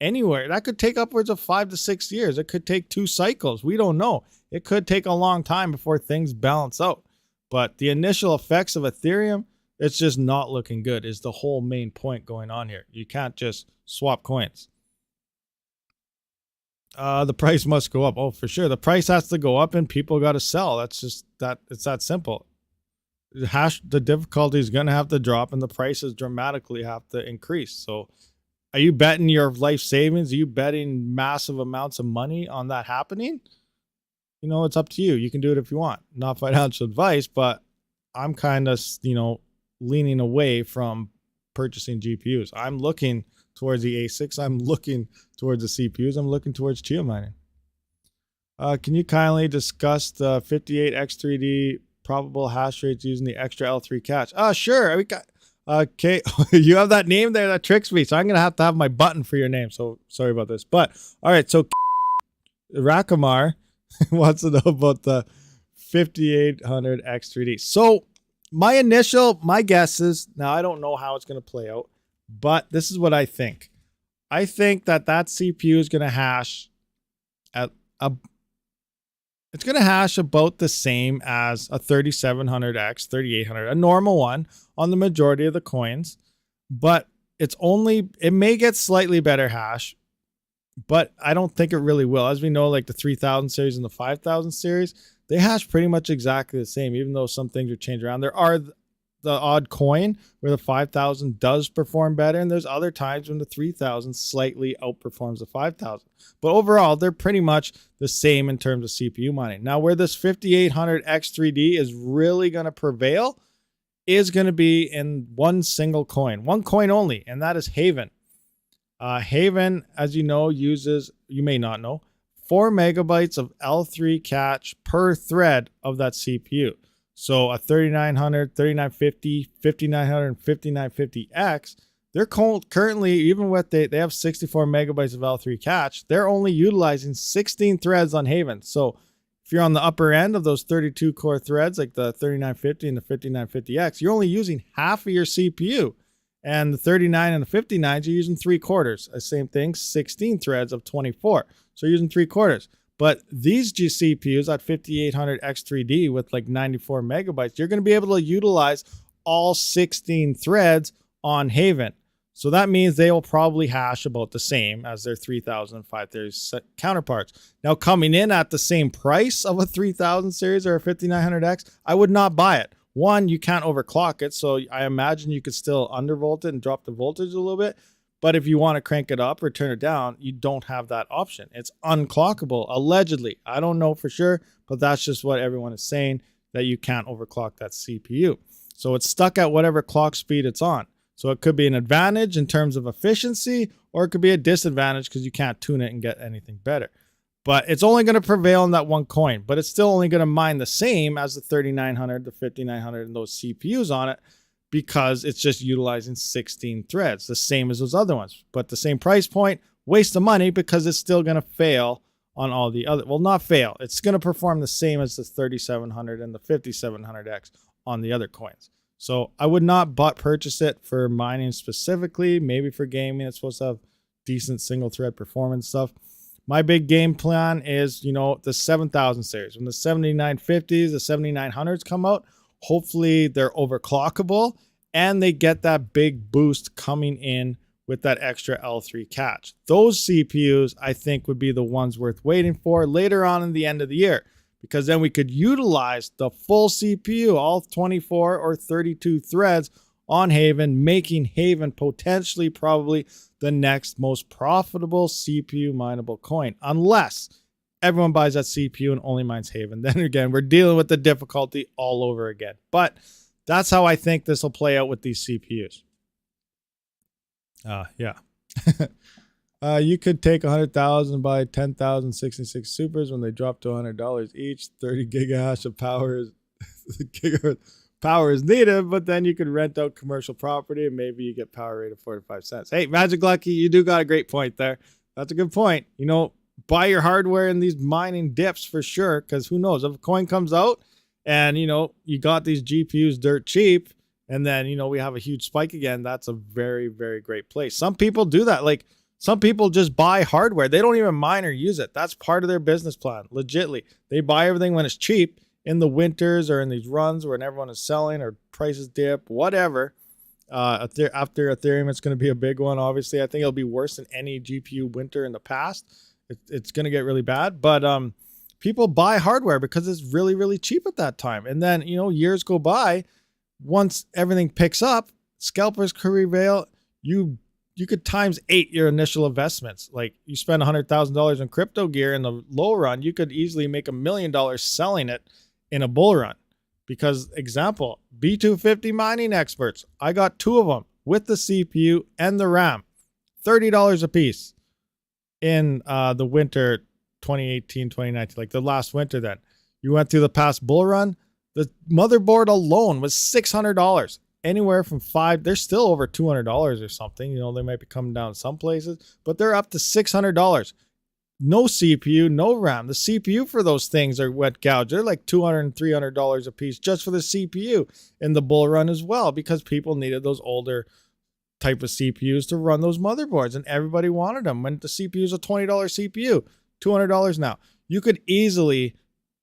anywhere. That could take upwards of 5 to 6 years. It could take 2 cycles. We don't know. It could take a long time before things balance out. But the initial effects of Ethereum, it's just not looking good, is the whole main point going on here. You can't just swap coins. The price must go up. Oh, for sure. The price has to go up and people got to sell. That's just that. It's that simple. The difficulty is going to have to drop and the prices dramatically have to increase. So are you betting your life savings? Are you betting massive amounts of money on that happening? It's up to you. You can do it if you want. Not financial advice, but I'm kind of, leaning away from purchasing GPUs. I'm looking towards the ASICs. I'm looking towards the CPUs. I'm looking towards geomining. Can you kindly discuss the 58x3D probable hash rates using the extra L3 cache? Sure. We got, okay. You have that name there that tricks me. So I'm going to have my button for your name. So sorry about this. But all right. So Rakamar wants to know about the 5800X3D. So my guess is, now I don't know how it's going to play out, but this is what I think. I think that CPU is going to hash it's going to hash about the same as a 3700X, 3800, a normal one on the majority of the coins, but it may get slightly better hash, but I don't think it really will. As we know, like the 3000 series and the 5000 series, they hash pretty much exactly the same, even though some things are changed around. There are the odd coin where the 5000 does perform better, and there's other times when the 3000 slightly outperforms the 5000. But overall, they're pretty much the same in terms of CPU mining. Now, where this 5800X3D is really going to prevail is going to be in one single coin, one coin only, and that is Haven. Haven, as you know, uses, you may not know, 4 megabytes of L3 cache per thread of that CPU. So a 3900, 3950, 5900, and 5950X, they're currently, even with they have 64 megabytes of L3 cache, they're only utilizing 16 threads on Haven. So if you're on the upper end of those 32 core threads, like the 3950 and the 5950X, you're only using half of your CPU. And the 39 and the 59s, you're using 3/4. Same thing, 16 threads of 24. So you're using 3/4. But these GPUs at 5800X3D with like 94 megabytes, you're going to be able to utilize all 16 threads on Haven. So that means they will probably hash about the same as their 3000 and 5000 counterparts. Now, coming in at the same price of a 3000 series or a 5900X, I would not buy it. One, you can't overclock it, so I imagine you could still undervolt it and drop the voltage a little bit. But if you want to crank it up or turn it down, you don't have that option. It's unclockable, allegedly. I don't know for sure, but that's just what everyone is saying, that you can't overclock that CPU. So it's stuck at whatever clock speed it's on. So it could be an advantage in terms of efficiency, or it could be a disadvantage because you can't tune it and get anything better. But it's only going to prevail in that one coin, but it's still only going to mine the same as the 3900, the 5900, and those CPUs on it, because it's just utilizing 16 threads, the same as those other ones. But the same price point, waste of money, because it's still going to fail on all the other, well, not fail. It's going to perform the same as the 3700 and the 5700X on the other coins. So I would not purchase it for mining specifically, maybe for gaming. It's supposed to have decent single thread performance stuff. My big game plan is, the 7000 series. When the 7950s, the 7900s come out, hopefully they're overclockable and they get that big boost coming in with that extra L3 catch. Those CPUs, I think, would be the ones worth waiting for later on in the end of the year, because then we could utilize the full CPU, all 24 or 32 threads on Haven, making Haven potentially probably the next most profitable CPU mineable coin, unless everyone buys that CPU and only mines Haven. Then again, we're dealing with the difficulty all over again. But that's how I think this will play out with these CPUs. Yeah. You could take 100,000 buy 10,066 supers when they drop to $100 each. 30 gigahash of power is needed, but then you could rent out commercial property and maybe you get power rate of 4 to 5 cents. Hey, Magic Lucky, you do got a great point there. That's a good point. Buy your hardware in these mining dips for sure, because who knows, if a coin comes out and you got these GPUs dirt cheap, and then we have a huge spike again, that's a very, very great place. Some people do that. Like, some people just buy hardware, they don't even mine or use it. That's part of their business plan. Legitly, they buy everything when it's cheap in the winters or in these runs when everyone is selling or prices dip, whatever. After Ethereum, it's going to be a big one. Obviously, I think it'll be worse than any GPU winter in the past. It's going to get really bad, but people buy hardware because it's really, really cheap at that time. And then, years go by. Once everything picks up, scalpers could prevail. You could times 8 your initial investments. Like, you spend $100,000 in crypto gear in the low run, you could easily make $1 million selling it in a bull run. Because, example, B250 mining experts, I got 2 of them with the CPU and the RAM, $30 a piece in the winter 2018, 2019, like the last winter. Then you went through the past bull run, the motherboard alone was $600. Anywhere from they're still over $200 or something. They might be coming down some places, but they're up to $600. No CPU, no RAM. The CPU for those things are wet gouge. They're like $200 and $300 a piece just for the CPU in the bull run as well, because people needed those older type of CPUs to run those motherboards, and everybody wanted them. When the CPU is a $20 CPU, $200 now. You could easily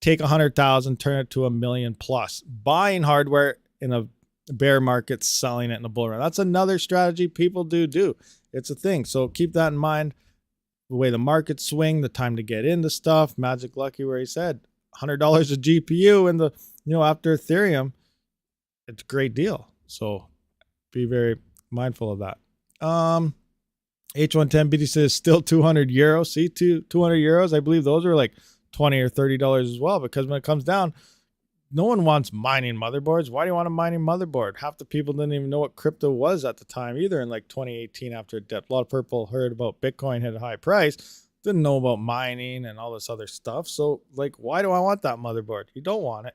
take 100,000, turn it to $1 million plus, buying hardware in a bear market, selling it in a bull run. That's another strategy people do. It's a thing. So keep that in mind. The way the markets swing, the time to get into stuff. Magic Lucky, where he said $100 a GPU, and the after Ethereum, it's a great deal. So be very mindful of that. H110 BTC is still 200 euros. See, 200 euros. I believe those are like $20 or $30 as well, because when it comes down, no one wants mining motherboards. Why do you want a mining motherboard? Half the people didn't even know what crypto was at the time either in like 2018 after it dipped. A lot of people heard about Bitcoin hit a high price, didn't know about mining and all this other stuff. So like, why do I want that motherboard? You don't want it.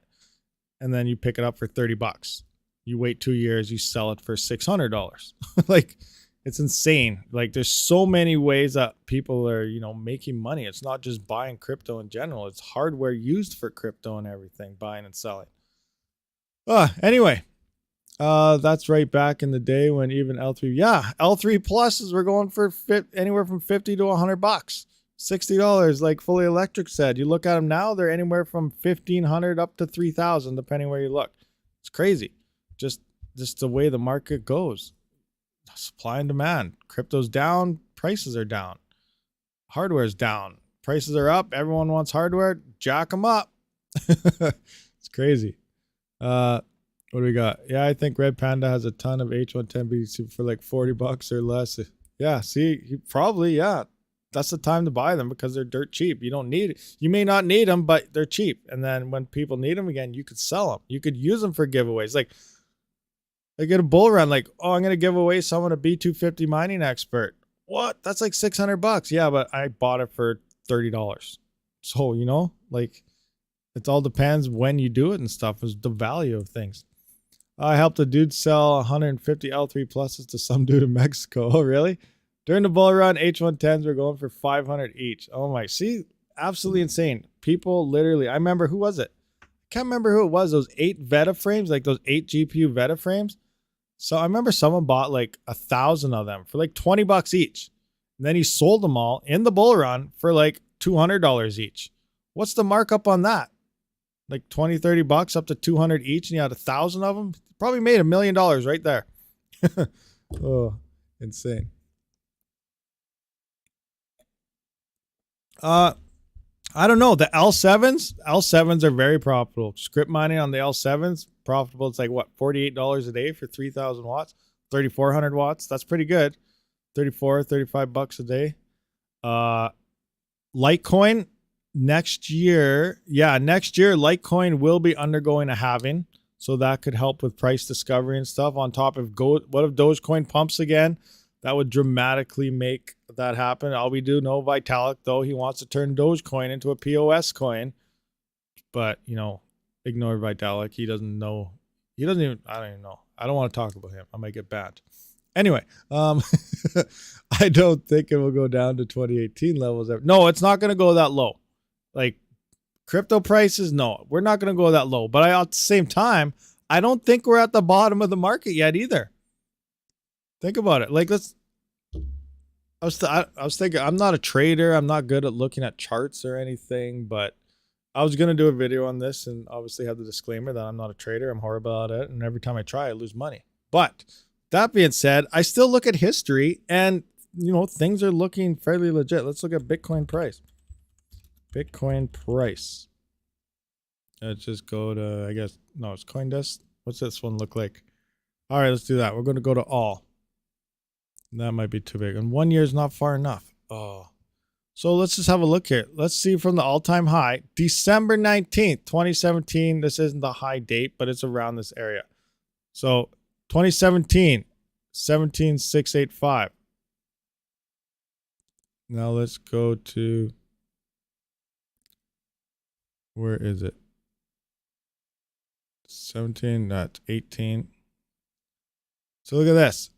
And then you pick it up for $30. You wait 2 years, you sell it for $600. Like, it's insane. Like, there's so many ways that people are, making money. It's not just buying crypto in general. It's hardware used for crypto and everything, buying and selling. Anyway, that's right back in the day when even L3, L3 pluses were going for anywhere from $50 to $100, $60, like Fully Electric said. You look at them now, they're anywhere from $1,500 up to $3,000, depending where you look. It's crazy. Just the way the market goes. supply and demand. Crypto's down, prices are down. Hardware's down, prices are up. Everyone wants hardware, jack them up. It's crazy. What do we got? Yeah, I think Red Panda has a ton of H110 BTC for like $40 or less. Yeah, see, probably, yeah. That's the time to buy them because they're dirt cheap. You don't need it. You may not need them, but they're cheap. And then when people need them again, you could sell them. You could use them for giveaways. Like get a bull run, like, oh, I'm going to give away someone a B250 mining expert. What? That's like $600. Yeah, but I bought it for $30. So, you know, like it all depends when you do it and stuff is the value of things. I helped a dude sell 150 L3 pluses to some dude in Mexico. Oh, really? During the bull run, H110s were going for 500 each. Oh my, see, absolutely insane. People literally, I remember, who was it? I can't remember who it was. Those 8 Veta frames, like those 8 GPU Veta frames. So I remember someone bought like 1,000 of them for like $20 each. And then he sold them all in the bull run for like $200 each. What's the markup on that? Like 20, $30 up to 200 each, and you had 1,000 of them? Probably made $1 million right there. Oh, insane. I don't know. The L7s are very profitable. Script mining on the L7s, profitable. It's like what, $48 a day for 3,000 watts, 3,400 watts. That's pretty good. 34, $35 a day. Litecoin next year. Yeah, next year, Litecoin will be undergoing a halving. So that could help with price discovery and stuff. On top of what if Dogecoin pumps again? That would dramatically make that happen. All we do know, Vitalik, though, he wants to turn Dogecoin into a POS coin. But, you know, ignore Vitalik. He doesn't know. He doesn't even, I don't even know. I don't want to talk about him. I might get banned. Anyway, I don't think it will go down to 2018 levels. No, it's not going to go that low. Like crypto prices, no, we're not going to go that low. But at the same time, I don't think we're at the bottom of the market yet either. Think about it. Like, I was thinking, I'm not a trader. I'm not good at looking at charts or anything, but I was going to do a video on this and obviously have the disclaimer that I'm not a trader. I'm horrible at it. And every time I try, I lose money. But that being said, I still look at history and, you know, things are looking fairly legit. Let's look at Bitcoin price. Bitcoin price. Let's just go to, I guess, no, it's CoinDesk. What's this one look like? All right, let's do that. We're going to go to all. That might be too big. And 1 year is not far enough. Oh, so let's just have a look here. Let's see from the all-time high, December 19th, 2017. This isn't the high date, but it's around this area. So 2017, 17,685. Now let's go to, where is it? 17, that's 18. So look at this.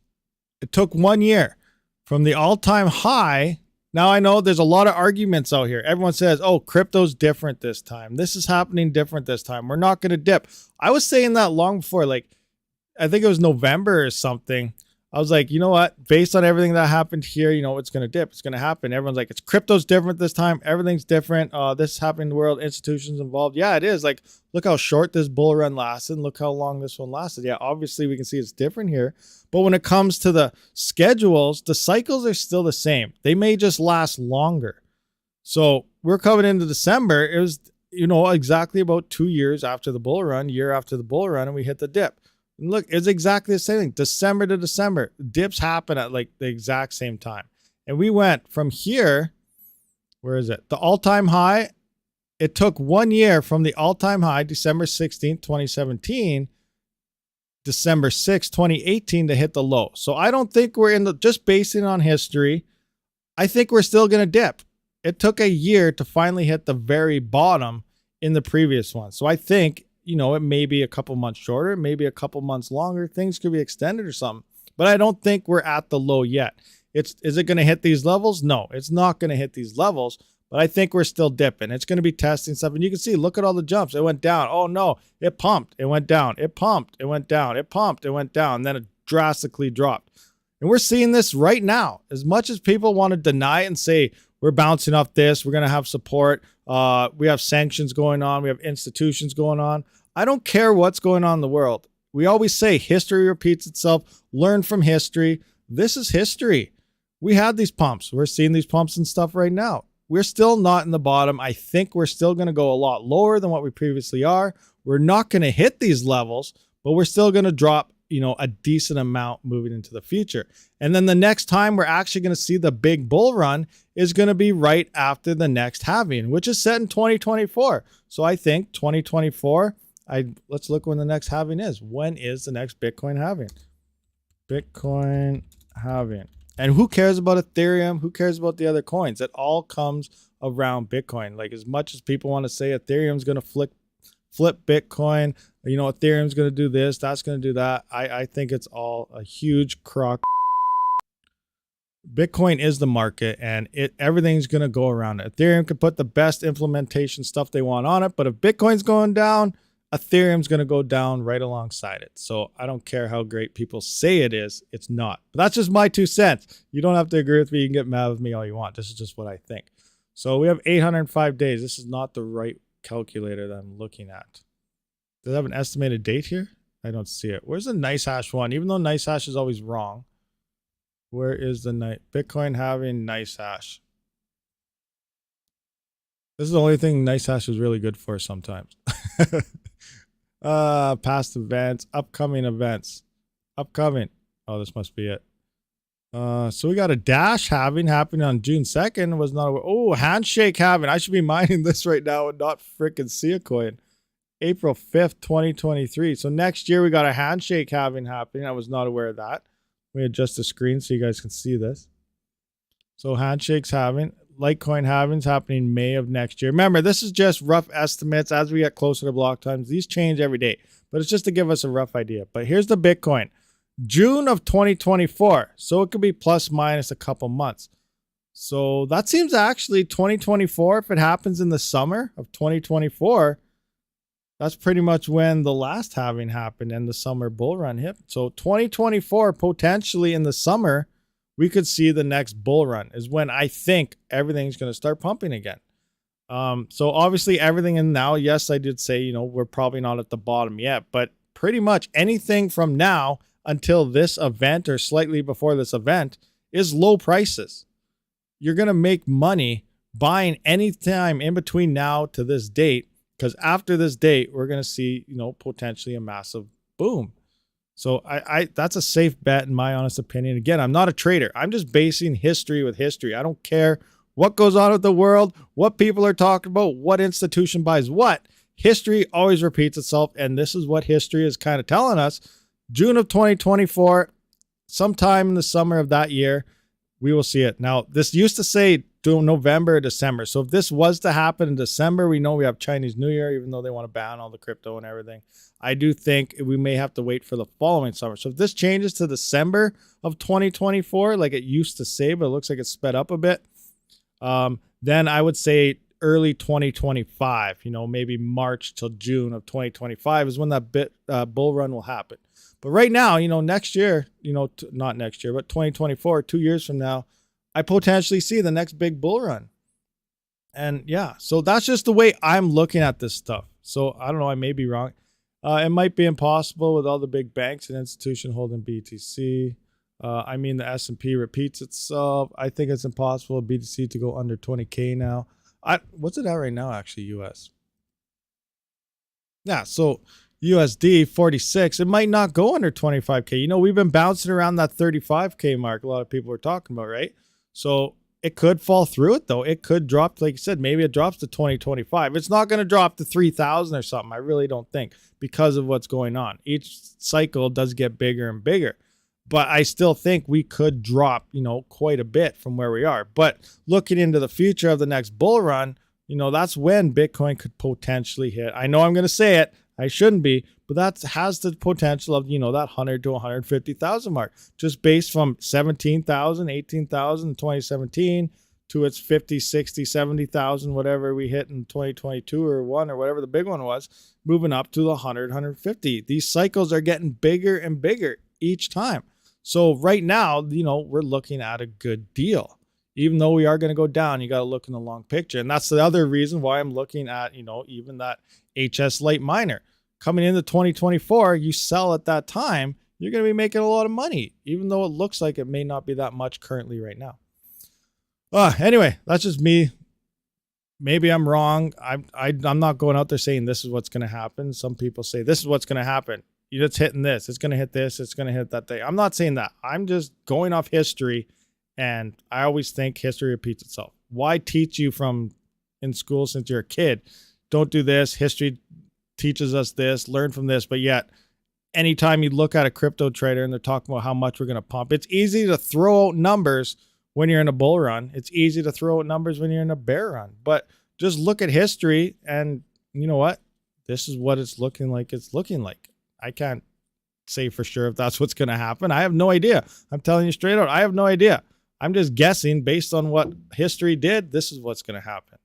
It took 1 year from the all-time high. Now I know there's a lot of arguments out here. Everyone says, oh, crypto's different this time. This is happening different this time. We're not going to dip. I was saying that long before, like, I think it was November or something. I was like, you know what? Based on everything that happened here, you know, it's going to dip. It's going to happen. Everyone's like, it's crypto's different this time. Everything's different. This is happening in the world. Institutions involved. Yeah, it is. Like, look how short this bull run lasted. Look how long this one lasted. Yeah, obviously we can see it's different here. But when it comes to the schedules, the cycles are still the same. They may just last longer. So we're coming into December. It was, you know, exactly about 2 years after the bull run, year after the bull run, and we hit the dip. And look, it's exactly the same thing. December to December. Dips happen at like the exact same time. And we went from here, where is it? The all-time high. It took 1 year from the all-time high, December 16th, 2017, December 6th, 2018 to hit the low. So I don't think we're in the, just basing on history, I think we're still going to dip. It took a year to finally hit the very bottom in the previous one. So I think, you know, it may be a couple months shorter, maybe a couple months longer. Things could be extended or something. But I don't think we're at the low yet. Is it going to hit these levels? No, it's not going to hit these levels. But I think we're still dipping. It's going to be testing stuff. And you can see, look at all the jumps. It went down. Oh, no. It pumped. It went down. It pumped. It went down. It pumped. It went down. And then it drastically dropped. And we're seeing this right now. As much as people want to deny it and say, we're bouncing off this, we're going to have support, we have sanctions going on, we have institutions going on. I don't care what's going on in the world. We always say history repeats itself. Learn from history. This is history. We had these pumps. We're seeing these pumps and stuff right now. We're still not in the bottom. I think we're still going to go a lot lower than what we previously are. We're not going to hit these levels, but we're still going to drop, you know, a decent amount moving into the future. And then the next time we're actually going to see the big bull run is going to be right after the next halving, which is set in 2024. So I think 2024, let's look when the next halving is. When is the next Bitcoin halving? Bitcoin halving. And who cares about Ethereum? Who cares about the other coins? It all comes around Bitcoin. Like, as much as people want to say Ethereum's going to flip Bitcoin, you know, Ethereum's going to do this, that's going to do that. I think it's all a huge crock. Bitcoin is the market, and everything's going to go around it. Ethereum can put the best implementation stuff they want on it, but if Bitcoin's going down, Ethereum's going to go down right alongside it. So I don't care how great people say it is. It's not. But that's just my 2 cents. You don't have to agree with me. You can get mad with me all you want. This is just what I think. So we have 805 days. This is not the right calculator that I'm looking at. Does it have an estimated date here? I don't see it. Where's the nice hash one? Even though nice hash is always wrong. Where is the Bitcoin having nice hash? This is the only thing nice hash is really good for sometimes. Past events, upcoming events, upcoming. Oh, this must be it. So we got a dash halving happening on June 2nd. Was not aware. Oh, handshake halving. I should be mining this right now and not freaking see a coin. April 5th, 2023. So next year we got a handshake halving happening. I was not aware of that. Let me adjust the screen so you guys can see this. So handshakes halving. Litecoin halvings happening May of next year. Remember, this is just rough estimates. As we get closer to block times, these change every day, but it's just to give us a rough idea. But here's the Bitcoin, June of 2024. So it could be plus minus a couple months. So that seems actually 2024. If it happens in the summer of 2024, that's pretty much when the last halving happened and the summer bull run hit. So 2024, potentially in the summer, we could see the next bull run is when I think everything's going to start pumping again. So obviously everything in now, yes, I did say, you know, we're probably not at the bottom yet, but pretty much anything from now until this event or slightly before this event is low prices. You're going to make money buying any time in between now to this date, because after this date, we're going to see, you know, potentially a massive boom. So I that's a safe bet in my honest opinion. Again, I'm not a trader. I'm just basing history with history. I don't care what goes on with the world, what people are talking about, what institution buys what. History always repeats itself, and this is what history is kind of telling us. June of 2024, sometime in the summer of that year, we will see it. Now, this used to say November or December. So if this was to happen in December, we know we have Chinese New Year, even though they want to ban all the crypto and everything. I do think we may have to wait for the following summer. So if this changes to December of 2024, like it used to say, but it looks like it's sped up a bit, then I would say early 2025, you know, maybe March till June of 2025 is when that bull run will happen. But right now, you know, next year, you know, not next year, but 2024, 2 years from now, I potentially see the next big bull run. And yeah, so that's just the way I'm looking at this stuff. So I don't know, I may be wrong. It might be impossible with all the big banks and institutions holding BTC. I mean, the S&P repeats itself. I think it's impossible BTC to go under 20K now. What's it at right now, actually, US? Yeah, so USD 46, it might not go under 25K. You know, we've been bouncing around that 35K mark. A lot of people are talking about, right? So it could fall through it, though. It could drop, like you said, maybe it drops to 2025. It's not going to drop to 3,000 or something. I really don't think, because of what's going on. Each cycle does get bigger and bigger. But I still think we could drop, you know, quite a bit from where we are. But looking into the future of the next bull run, you know, that's when Bitcoin could potentially hit. I know I'm going to say it. I shouldn't be, but that has the potential of, you know, that 100 to 150,000 mark, just based from 17,000, 18,000 in 2017 to its 50, 60, 70,000, whatever we hit in 2022 or one or whatever the big one was, moving up to the 100, 150. These cycles are getting bigger and bigger each time. So right now, you know, we're looking at a good deal. Even though we are going to go down, you got to look in the long picture. And that's the other reason why I'm looking at, you know, even that HS Lite miner coming into 2024, you sell at that time, you're going to be making a lot of money, even though it looks like it may not be that much currently right now. Anyway, that's just me. Maybe I'm wrong. I'm not going out there saying this is what's going to happen. Some people say this is what's going to happen. It's hitting this. It's going to hit this. It's going to hit that thing. I'm not saying that. I'm just going off history, and I always think history repeats itself. Why teach you from in school since you're a kid? Don't do this. History teaches us this. Learn from this. But yet, anytime you look at a crypto trader and they're talking about how much we're going to pump, it's easy to throw out numbers when you're in a bull run. It's easy to throw out numbers when you're in a bear run. But just look at history, and you know what? This is what it's looking like. It's looking like. I can't say for sure if that's what's going to happen. I have no idea. I'm telling you straight out. I have no idea. I'm just guessing based on what history did. This is what's going to happen.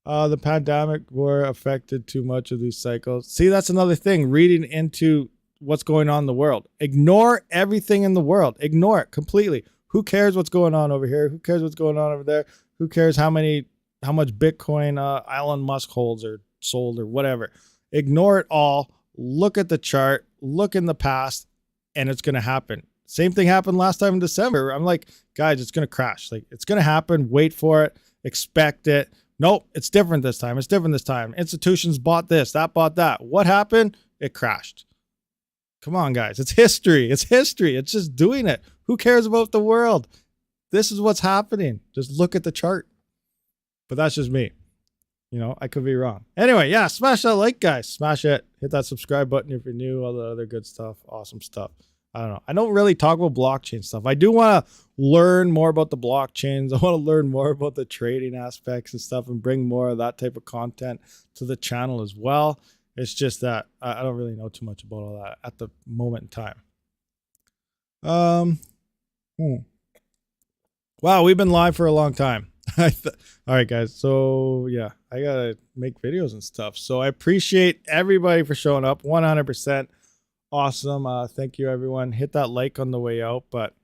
The pandemic war affected too much of these cycles. See, that's another thing. Reading into what's going on in the world. Ignore everything in the world. Ignore it completely. Who cares what's going on over here? Who cares what's going on over there? Who cares how much Bitcoin Elon Musk holds or sold or whatever? Ignore it all. Look at the chart. Look in the past, and it's going to happen. Same thing happened last time in December. I'm like, guys, it's going to crash. Like, it's going to happen. Wait for it. Expect it. Nope, it's different this time. It's different this time. Institutions bought this, that bought that. What happened? It crashed. Come on, guys. It's history. It's history. It's just doing it. Who cares about the world? This is what's happening. Just look at the chart. But that's just me. You know, I could be wrong. Anyway, yeah, smash that like, guys. Smash it. Hit that subscribe button if you're new. All the other good stuff. Awesome stuff. I don't know. I don't really talk about blockchain stuff. I do want to learn more about the blockchains. I want to learn more about the trading aspects and stuff and bring more of that type of content to the channel as well. It's just that I don't really know too much about all that at the moment in time. Wow, we've been live for a long time. All right, guys. So yeah, I gotta make videos and stuff. So I appreciate everybody for showing up. 100% awesome. Thank you, everyone. Hit that like on the way out. But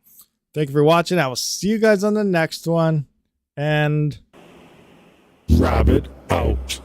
thank you for watching. I will see you guys on the next one. And Rabid out.